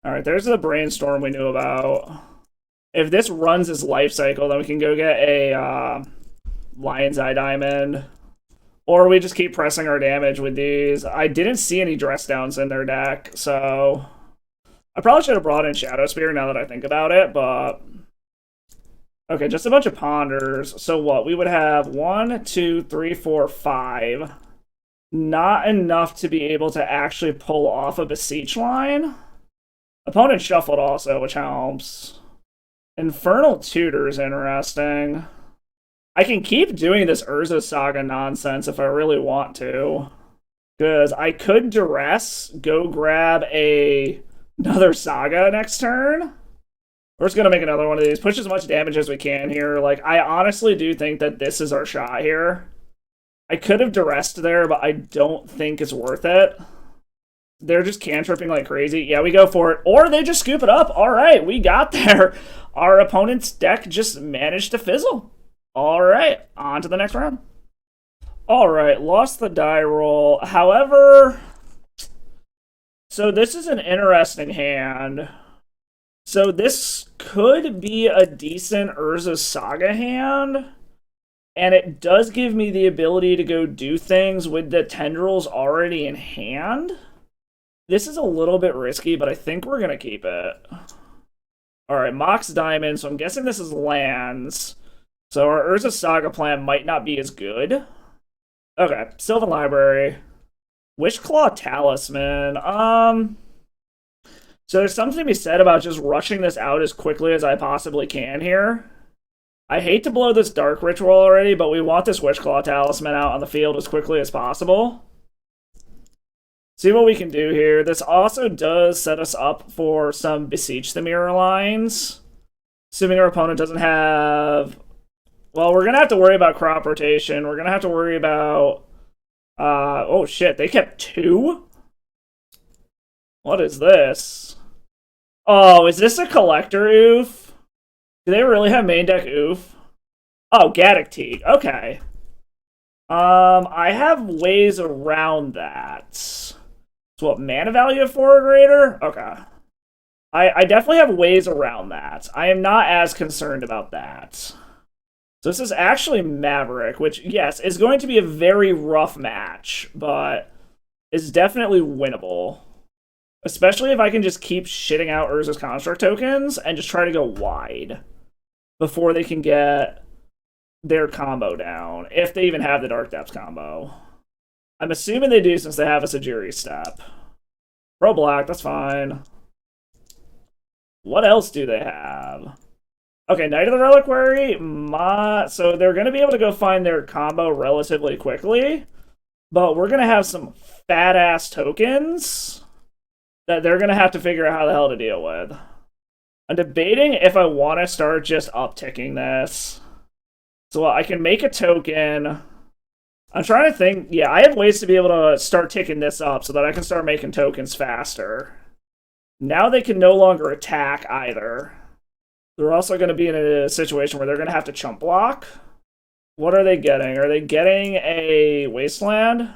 Alright, there's the Brainstorm we knew about. If this runs his life cycle, then we can go get a Lion's Eye Diamond. Or we just keep pressing our damage with these. I didn't see any Dress Downs in their deck, so... I probably should have brought in Shadow Spear now that I think about it, but... Okay, just a bunch of Ponders. So what? We would have 1, 2, 3, 4, 5... Not enough to be able to actually pull off a Beseech line. Opponent shuffled also, which helps. Infernal Tutor's interesting. I can keep doing this Urza Saga nonsense if I really want to. Because I could Duress, go grab another Saga next turn. We're just going to make another one of these. Push as much damage as we can here. Like, I honestly do think that this is our shot here. I could have Duressed there, but I don't think it's worth it. They're just cantripping like crazy. Yeah, we go for it. Or they just scoop it up. All right, we got there. Our opponent's deck just managed to fizzle. All right, on to the next round. All right, lost the die roll. However, so this is an interesting hand. So this could be a decent Urza Saga hand. And it does give me the ability to go do things with the tendrils already in hand. This is a little bit risky, but I think we're going to keep it. Alright, Mox Diamond, so I'm guessing this is lands. So our Urza Saga plan might not be as good. Okay, Sylvan Library. Witchclaw Talisman. So there's something to be said about just rushing this out as quickly as I possibly can here. I hate to blow this Dark Ritual already, but we want this Witchclaw Talisman out on the field as quickly as possible. See what we can do here. This also does set us up for some Beseech the Mirror lines. Assuming our opponent doesn't have... Well, we're gonna have to worry about crop rotation. We're gonna have to worry about... oh shit, they kept 2? What is this? Oh, is this a collector oof? Do they really have main deck oof? Oh, Gaddock Teak. Okay. I have ways around that. So what, mana value of 4 or greater? Okay. I definitely have ways around that. I am not as concerned about that. So this is actually Maverick, which, yes, is going to be a very rough match, but is definitely winnable. Especially if I can just keep shitting out Urza's Construct tokens and just try to go wide before they can get their combo down, if they even have the Dark Depths combo. I'm assuming they do since they have a Sajiri step. Pro black, that's fine. What else do they have? Okay, Knight of the Reliquary, so they're going to be able to go find their combo relatively quickly, but we're going to have some fat-ass tokens that they're going to have to figure out how the hell to deal with. I'm debating if I want to start just upticking this. So I can make a token. I'm trying to think. Yeah, I have ways to be able to start ticking this up so that I can start making tokens faster. Now they can no longer attack either. They're also going to be in a situation where they're going to have to chump block. What are they getting? Are they getting a Wasteland?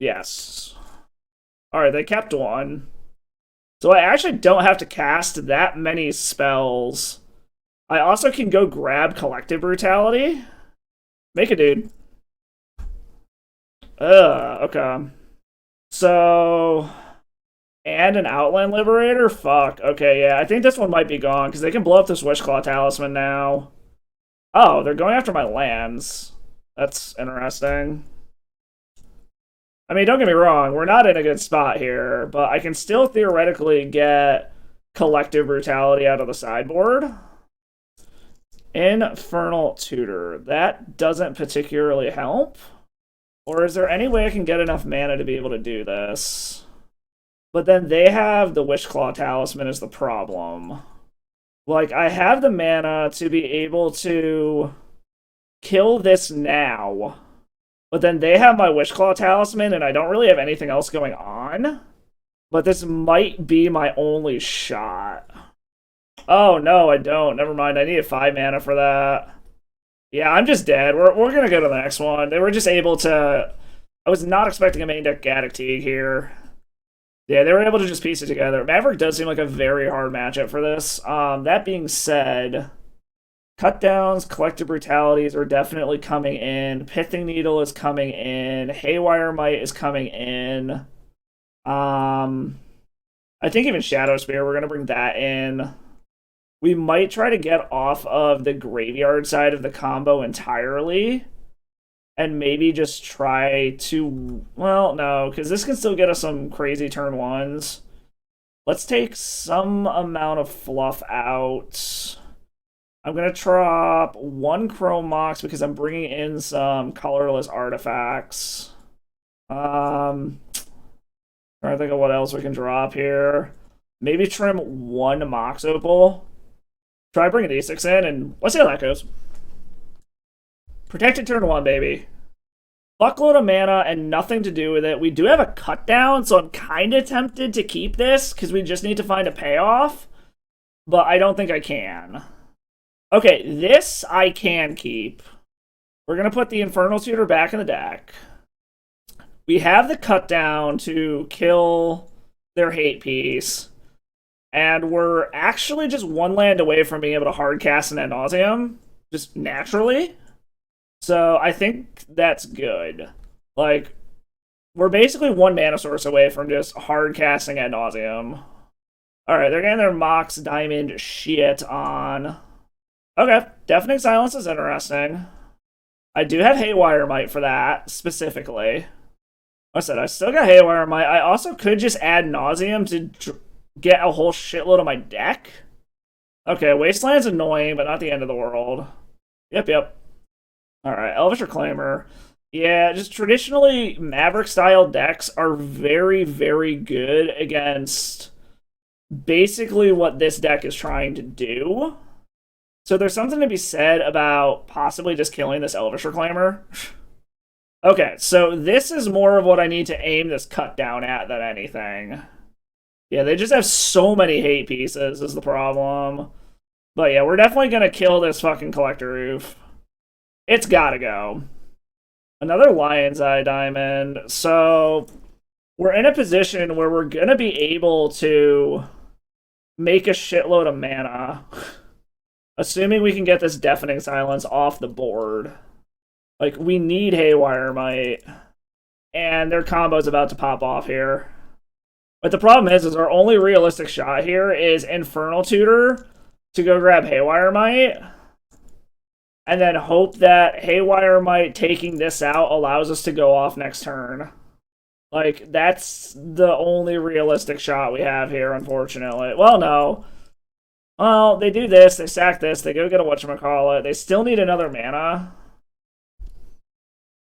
Yes. Alright, they kept 1. So I actually don't have to cast that many spells. I also can go grab Collective Brutality. Make a dude. Okay. So... and an Outland Liberator? Fuck. Okay, yeah. I think this one might be gone, because they can blow up this Wishclaw Talisman now. Oh, they're going after my lands. That's interesting. I mean, don't get me wrong. We're not in a good spot here, but I can still theoretically get Collective Brutality out of the sideboard. Infernal Tutor. That doesn't particularly help. Or is there any way I can get enough mana to be able to do this? But then they have the Wishclaw Talisman is the problem. Like, I have the mana to be able to kill this now. But then they have my Wishclaw Talisman, and I don't really have anything else going on. But this might be my only shot. Oh, no, I don't. Never mind. I need 5 mana for that. Yeah, I'm just dead. We're going to go to the next one. They were just able to... I was not expecting a main deck Gaddock Teak here. Yeah, they were able to just piece it together. Maverick does seem like a very hard matchup for this. That being said, Cutdowns, Collective Brutalities are definitely coming in. Pithing Needle is coming in. Haywire Might is coming in. I think even Shadow Spear, we're going to bring that in. We might try to get off of the graveyard side of the combo entirely. And maybe just try to... well, no, because this can still get us some crazy turn 1s. Let's take some amount of fluff out. I'm going to drop 1 Chrome Mox because I'm bringing in some colorless artifacts. Trying to think of what else we can drop here. Maybe trim 1 Mox Opal. Try bringing these 6 in, and let's see how that goes. Protected turn 1, baby. Fuckload of mana and nothing to do with it. We do have a cut down, so I'm kind of tempted to keep this because we just need to find a payoff. But I don't think I can. Okay, this I can keep. We're going to put the Infernal Tutor back in the deck. We have the cut down to kill their hate piece. And we're actually just 1 land away from being able to hard cast an Nauseum. Just naturally. So I think that's good. Like, we're basically 1 mana source away from just hard casting ad nauseum. Alright, they're getting their Mox Diamond shit on. Okay, Deafening Silence is interesting. I do have Haywire Might for that, specifically. Like I said, I still got Haywire Might. I also could just add Nauseum to get a whole shitload of my deck. Okay, Wasteland's annoying, but not the end of the world. Yep. Alright, Elvish Reclaimer. Yeah, just traditionally, Maverick-style decks are very, very good against basically what this deck is trying to do. So there's something to be said about possibly just killing this Elvish Reclaimer. Okay, so this is more of what I need to aim this cut down at than anything. Yeah, they just have so many hate pieces is the problem. But yeah, we're definitely going to kill this fucking Collector Roof. It's gotta go. Another Lion's Eye Diamond. So we're in a position where we're going to be able to make a shitload of mana. Assuming we can get this Deafening Silence off the board. Like, we need Haywire Might. And their combo's about to pop off here. But the problem is our only realistic shot here is Infernal Tutor to go grab Haywire Might. And then hope that Haywire Might taking this out allows us to go off next turn. Like, that's the only realistic shot we have here, unfortunately. Well, no. Well, they do this, they sack this, they go get a whatchamacallit. They still need another mana.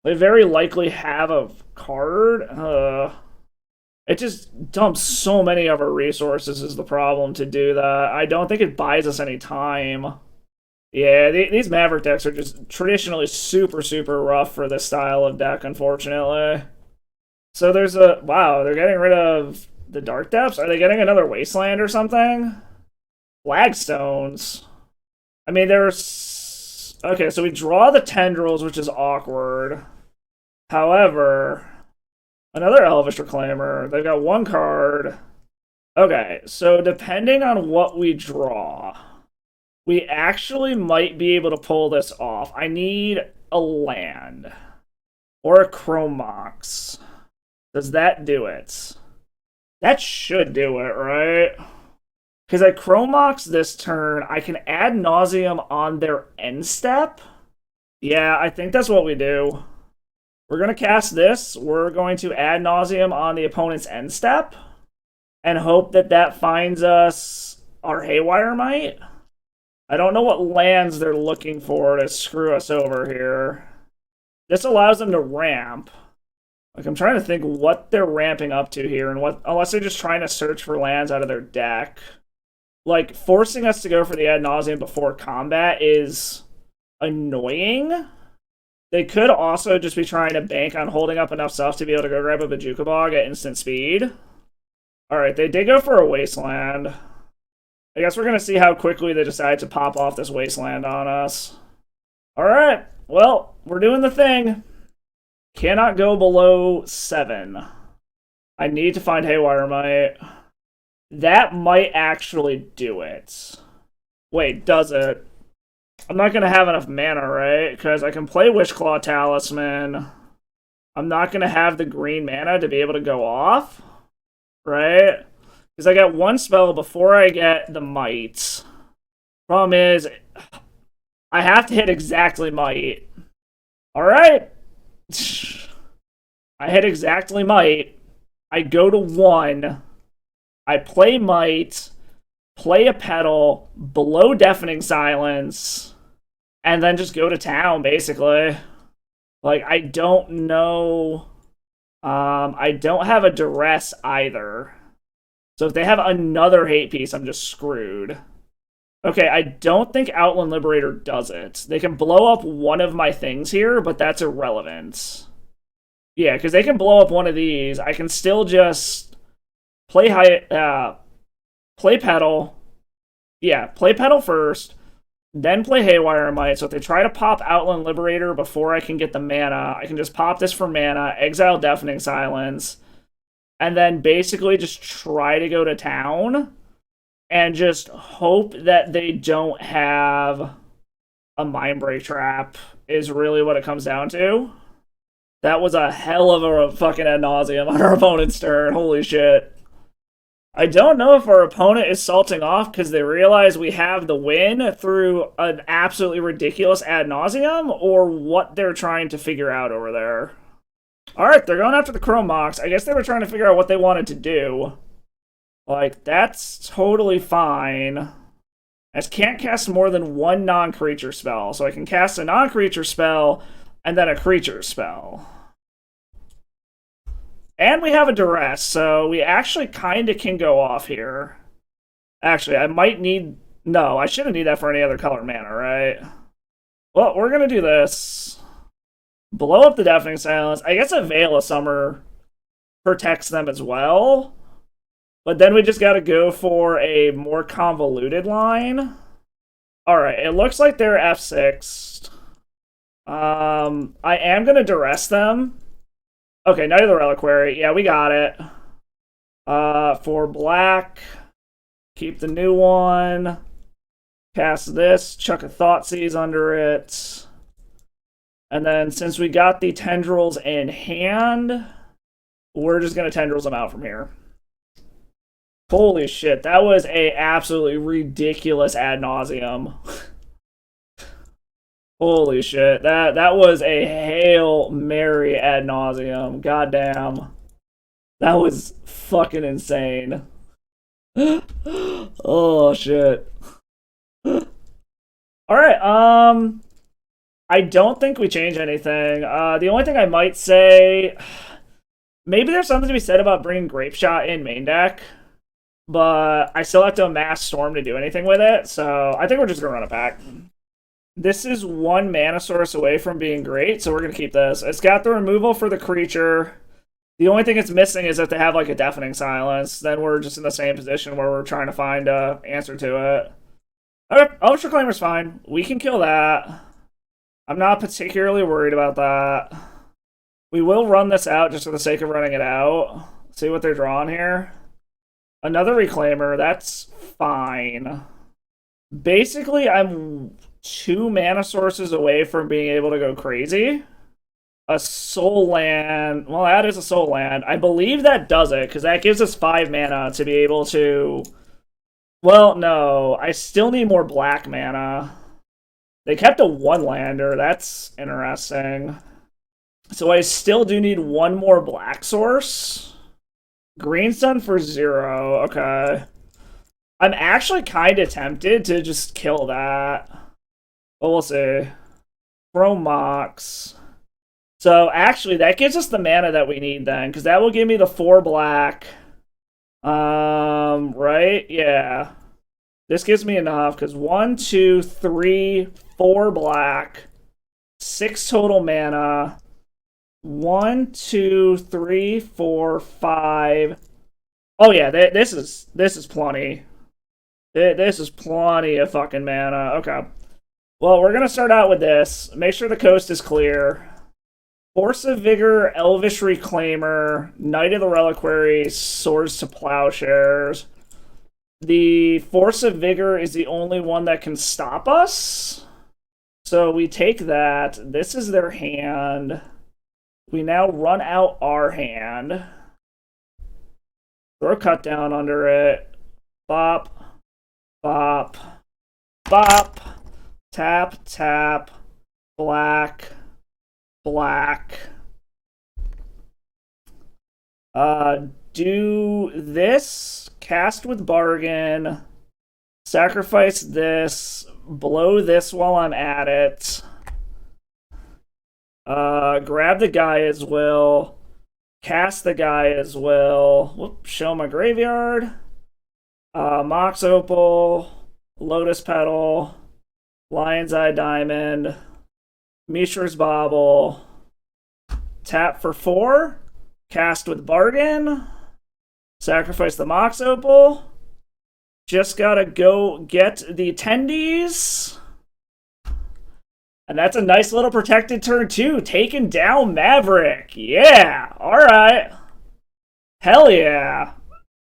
They very likely have a card. It just dumps so many of our resources is the problem to do that. I don't think it buys us any time. Yeah, these Maverick decks are just traditionally super, super rough for this style of deck, unfortunately. So there's a... Wow, they're getting rid of the Dark Depths? Are they getting another Wasteland or something? Flagstones. I mean, there's... Okay, so we draw the Tendrils, which is awkward. However, another Elvish Reclaimer. They've got one card. Okay, so depending on what we draw, we actually might be able to pull this off. I need a land. Or a Chromox. Does that do it? That should do it, right? Because I Chromox this turn, I can add Nauseum on their end step. Yeah, I think that's what we do. We're going to cast this. We're going to add Nauseum on the opponent's end step. And hope that that finds us our Haywire Might. I don't know what lands they're looking for to screw us over here. This allows them to ramp. Like, I'm trying to think what they're ramping up to here, and what, unless they're just trying to search for lands out of their deck. Like, forcing us to go for the ad nauseam before combat is annoying. They could also just be trying to bank on holding up enough stuff to be able to go grab a Bajuka Bog at instant speed. Alright, they did go for a Wasteland. I guess we're going to see how quickly they decide to pop off this Wasteland on us. Alright, well, we're doing the thing. Cannot go below 7. I need to find Haywire Might. That might actually do it. Wait, does it? I'm not going to have enough mana, right? Because I can play Wishclaw Talisman. I'm not going to have the green mana to be able to go off, right? Because I got one spell before I get the Might. Problem is, I have to hit exactly Might. Alright. I hit exactly Might. I go to 1. I play Might. Play a Petal. Below Deafening Silence. And then just go to town, basically. Like, I don't know. I don't have a Duress either. So if they have another hate piece, I'm just screwed. Okay, I don't think Outland Liberator does it. They can blow up one of my things here, but that's irrelevant. Yeah, because they can blow up one of these. I can still just play play Petal. Yeah, play Petal first, then play Haywire Might. So if they try to pop Outland Liberator before I can get the mana, I can just pop this for mana, exile Deafening Silence, and then basically just try to go to town and just hope that they don't have a Mindbreak Trap is really what it comes down to. That was a hell of a fucking ad nauseum on our opponent's turn. Holy shit. I don't know if our opponent is salting off because they realize we have the win through an absolutely ridiculous ad nauseum, or what they're trying to figure out over there. Alright, they're going after the Chromox. I guess they were trying to figure out what they wanted to do. Like, that's totally fine. I just can't cast more than one non-creature spell. So I can cast a non-creature spell and then a creature spell. And we have a Duress, so we actually kind of can go off here. Actually, I might need No, I shouldn't need that for any other color mana, right? Well, we're gonna do this. Blow up the Deafening Silence. I guess a Veil of Summer protects them as well. But then we just gotta go for a more convoluted line. Alright, it looks like they're F6. I am gonna duress them. Okay, Knight of the Reliquary. Yeah, we got it. For black, keep the new one. Cast this, chuck a Thoughtseize under it. And then since we got the Tendrils in hand, we're just going to Tendrils them out from here. Holy shit, that was a absolutely ridiculous ad nauseum. Holy shit, that was a Hail Mary ad nauseum. Goddamn. That was fucking insane. Oh shit. Alright, I don't think we change anything. The only thing I might say, maybe there's something to be said about bringing Grape Shot in main deck, but I still have to amass Storm to do anything with it, so I think we're just going to run it back. This is one mana source away from being great, so we're going to keep this. It's got the removal for the creature. The only thing it's missing is if they have like a Deafening Silence, then we're just in the same position where we're trying to find an answer to it. Okay, Elvish Reclaimer's fine. We can kill that. I'm not particularly worried about that. We will run this out just for the sake of running it out. See what they're drawing here. Another Reclaimer, that's fine. Basically, I'm 2 mana sources away from being able to go crazy. A Soul Land. Well, that is a Soul Land. I believe that does it, because that gives us 5 mana to be able to... Well, no. I still need more black mana. They kept a 1-lander. That's interesting. So I still do need 1 more black source. Green Sun for 0. Okay. I'm actually kind of tempted to just kill that. But we'll see. Chrome Mox. So actually, that gives us the mana that we need then, because that will give me the 4 black. Right? Yeah. This gives me enough, because 1, 2, 3, 4 black. 6 total mana. 1, 2, 3, 4, 5. Oh yeah, this is plenty. This is plenty of fucking mana. Okay. Well, we're gonna start out with this. Make sure the coast is clear. Force of Vigor, Elvish Reclaimer, Knight of the Reliquary, Swords to Plowshares. The Force of Vigor is the only one that can stop us. So we take that. This is their hand. We now run out our hand. Throw a cut down under it. Bop. Bop. Bop. Tap, tap. Black. Black. Do this. Cast with Bargain. Sacrifice this. Blow this while I'm at it. Grab the Gaia's Will. Cast the Gaia's Will. Whoop, show my graveyard. Mox Opal. Lotus Petal. Lion's Eye Diamond. Mishra's Bauble. Tap for 4. Cast with Bargain. Sacrifice the Mox Opal. Just gotta go get the attendees. And that's a nice little protected turn, too. Taking down Maverick. Yeah. Alright. Hell yeah.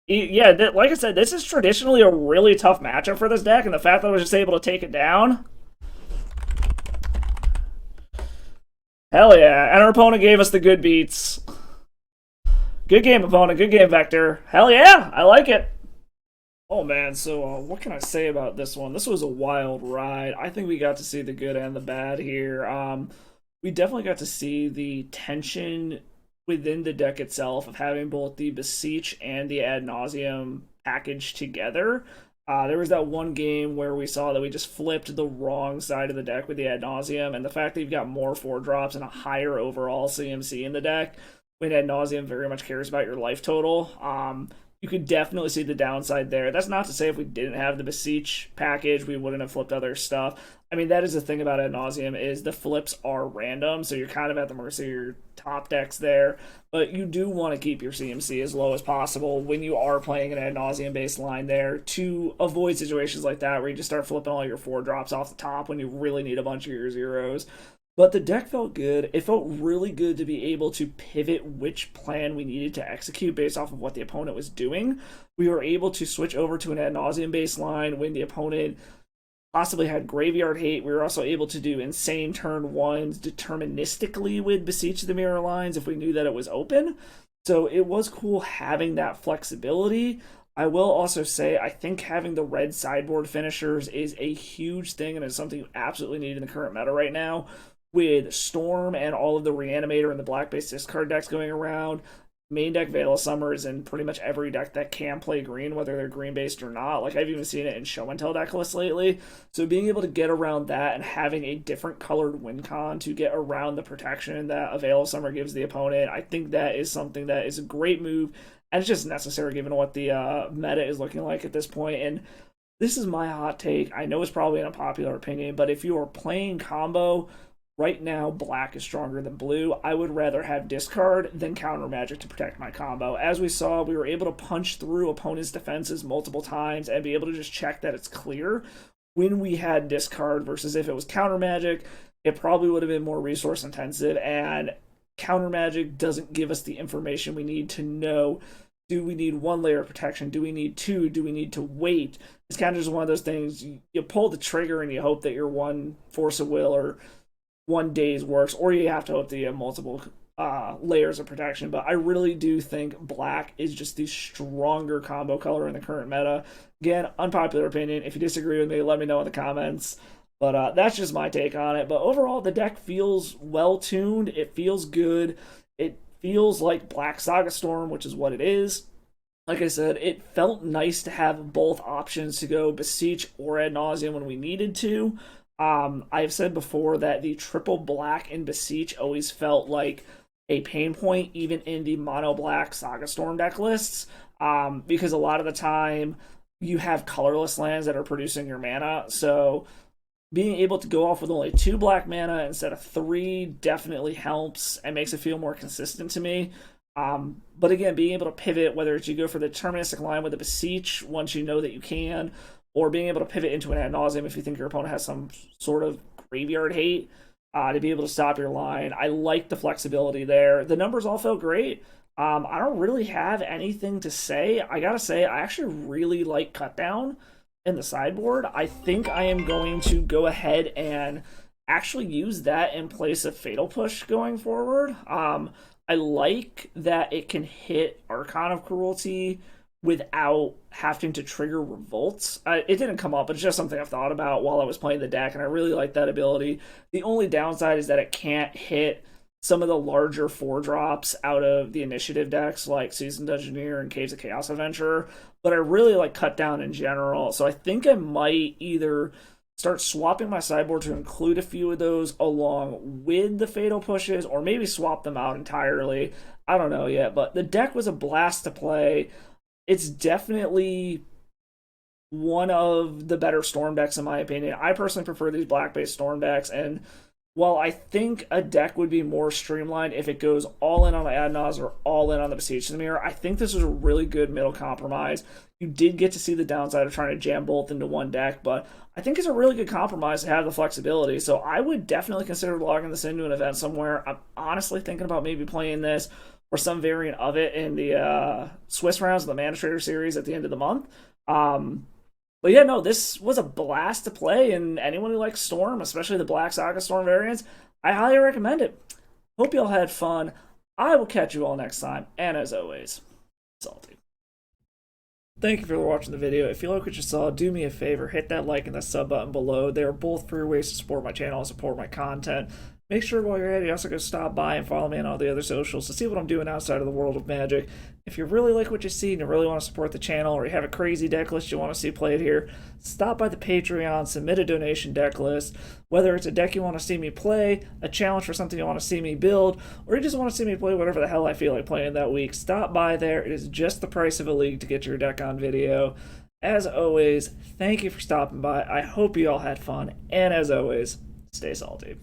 Yeah, like I said, this is traditionally a really tough matchup for this deck, and the fact that I was just able to take it down... Hell yeah. And our opponent gave us the good beats. Good game, opponent. Good game, Vector. Hell yeah. I like it. Oh, man. So what can I say about this one? This was a wild ride. I think we got to see the good and the bad here. We definitely got to see the tension within the deck itself of having both the Beseech and the Ad Nauseum packaged together. There was that one game where we saw that we just flipped the wrong side of the deck with the Ad Nauseum, and the fact that you've got more 4-drops and a higher overall CMC in the deck, when Ad Nauseum very much cares about your life total. you could definitely see the downside there. That's not to say if we didn't have the Beseech package, we wouldn't have flipped other stuff. I mean, that is the thing about Ad Nauseum is the flips are random, so you're kind of at the mercy of your top decks there. But you do want to keep your CMC as low as possible when you are playing an Ad Nauseum based line there to avoid situations like that where you just start flipping all your 4-drops off the top when you really need a bunch of your zeros. But the deck felt good. It felt really good to be able to pivot which plan we needed to execute based off of what the opponent was doing. We were able to switch over to an Ad Nauseum baseline when the opponent possibly had graveyard hate. We were also able to do insane turn ones deterministically with Beseech the Mirror Lines if we knew that it was open. So it was cool having that flexibility. I will also say, I think having the red sideboard finishers is a huge thing and is something you absolutely need in the current meta right now. With Storm and all of the Re-Animator and the black-based discard decks going around, main deck Veil of Summer is in pretty much every deck that can play green, whether they're green-based or not. Like, I've even seen it in Show and Tell deck lists lately. So being able to get around that and having a different colored win con to get around the protection that a Veil of Summer gives the opponent, I think that is something that is a great move, and it's just necessary given what the meta is looking like at this point. And this is my hot take. I know it's probably an unpopular opinion, but if you are playing combo, right now, black is stronger than blue. I would rather have discard than counter magic to protect my combo. As we saw, we were able to punch through opponents' defenses multiple times and be able to just check that it's clear when we had discard versus if it was counter magic, it probably would have been more resource intensive, and counter magic doesn't give us the information we need to know. Do we need 1 layer of protection? Do we need 2? Do we need to wait? It's kind of just one of those things. You pull the trigger and you hope that your 1 force of will or 1 day's works, or you have to hope that you have multiple layers of protection. But I really do think black is just the stronger combo color in the current meta. Again, unpopular opinion. If you disagree with me, let me know in the comments. But that's just my take on it. But overall, the deck feels well-tuned. It feels good. It feels like Black Saga Storm, which is what it is. Like I said, it felt nice to have both options to go Beseech or Ad Nauseum when we needed to. I've said before that the triple black in Beseech always felt like a pain point, even in the mono black Saga Storm deck lists, because a lot of the time you have colorless lands that are producing your mana. So being able to go off with only 2 black mana instead of 3 definitely helps and makes it feel more consistent to me. But again, being able to pivot, whether it's you go for the deterministic line with the Beseech once you know that you can, or being able to pivot into an Ad Nauseum if you think your opponent has some sort of graveyard hate, to be able to stop your line. I like the flexibility there. The numbers all felt great. I don't really have anything to say. I gotta say, I actually really like Cutdown in the sideboard. I think I am going to go ahead and actually use that in place of Fatal Push going forward. I like that it can hit Archon of Cruelty without having to trigger revolts. It didn't come up, but it's just something I've thought about while I was playing the deck, and I really like that ability. The only downside is that it can't hit some of the larger 4-drops out of the initiative decks like Seasoned Dungeoneer and Caves of Chaos Adventurer, but I really like Cutdown in general, so I think I might either start swapping my sideboard to include a few of those along with the Fatal Pushes, or maybe swap them out entirely. I don't know yet, but the deck was a blast to play. It's definitely one of the better Storm decks in my opinion. I personally prefer these black-based Storm decks, and while I think a deck would be more streamlined if it goes all in on the Ad Naus or all in on the Beseech the Mirror, I think this was a really good middle compromise. You did get to see the downside of trying to jam both into one deck, but I think it's a really good compromise to have the flexibility. So I would definitely consider logging this into an event somewhere. I'm honestly thinking about maybe playing this or some variant of it in the Swiss rounds of the Mana Trader series at the end of the month. But yeah, no, this was a blast to play, and anyone who likes Storm, especially the Black Saga Storm variants, I highly recommend it. Hope you all had fun. I will catch you all next time, and as always, Sultai. Thank you for watching the video. If you like what you saw, do me a favor, hit that like and the sub button below. They are both free ways to support my channel and support my content. Make sure while you're at it, you also go stop by and follow me on all the other socials to see what I'm doing outside of the world of Magic. If you really like what you see and you really want to support the channel, or you have a crazy deck list you want to see played here, stop by the Patreon, submit a donation deck list. Whether it's a deck you want to see me play, a challenge for something you want to see me build, or you just want to see me play whatever the hell I feel like playing that week, stop by there. It is just the price of a league to get your deck on video. As always, thank you for stopping by. I hope you all had fun, and as always, stay salty.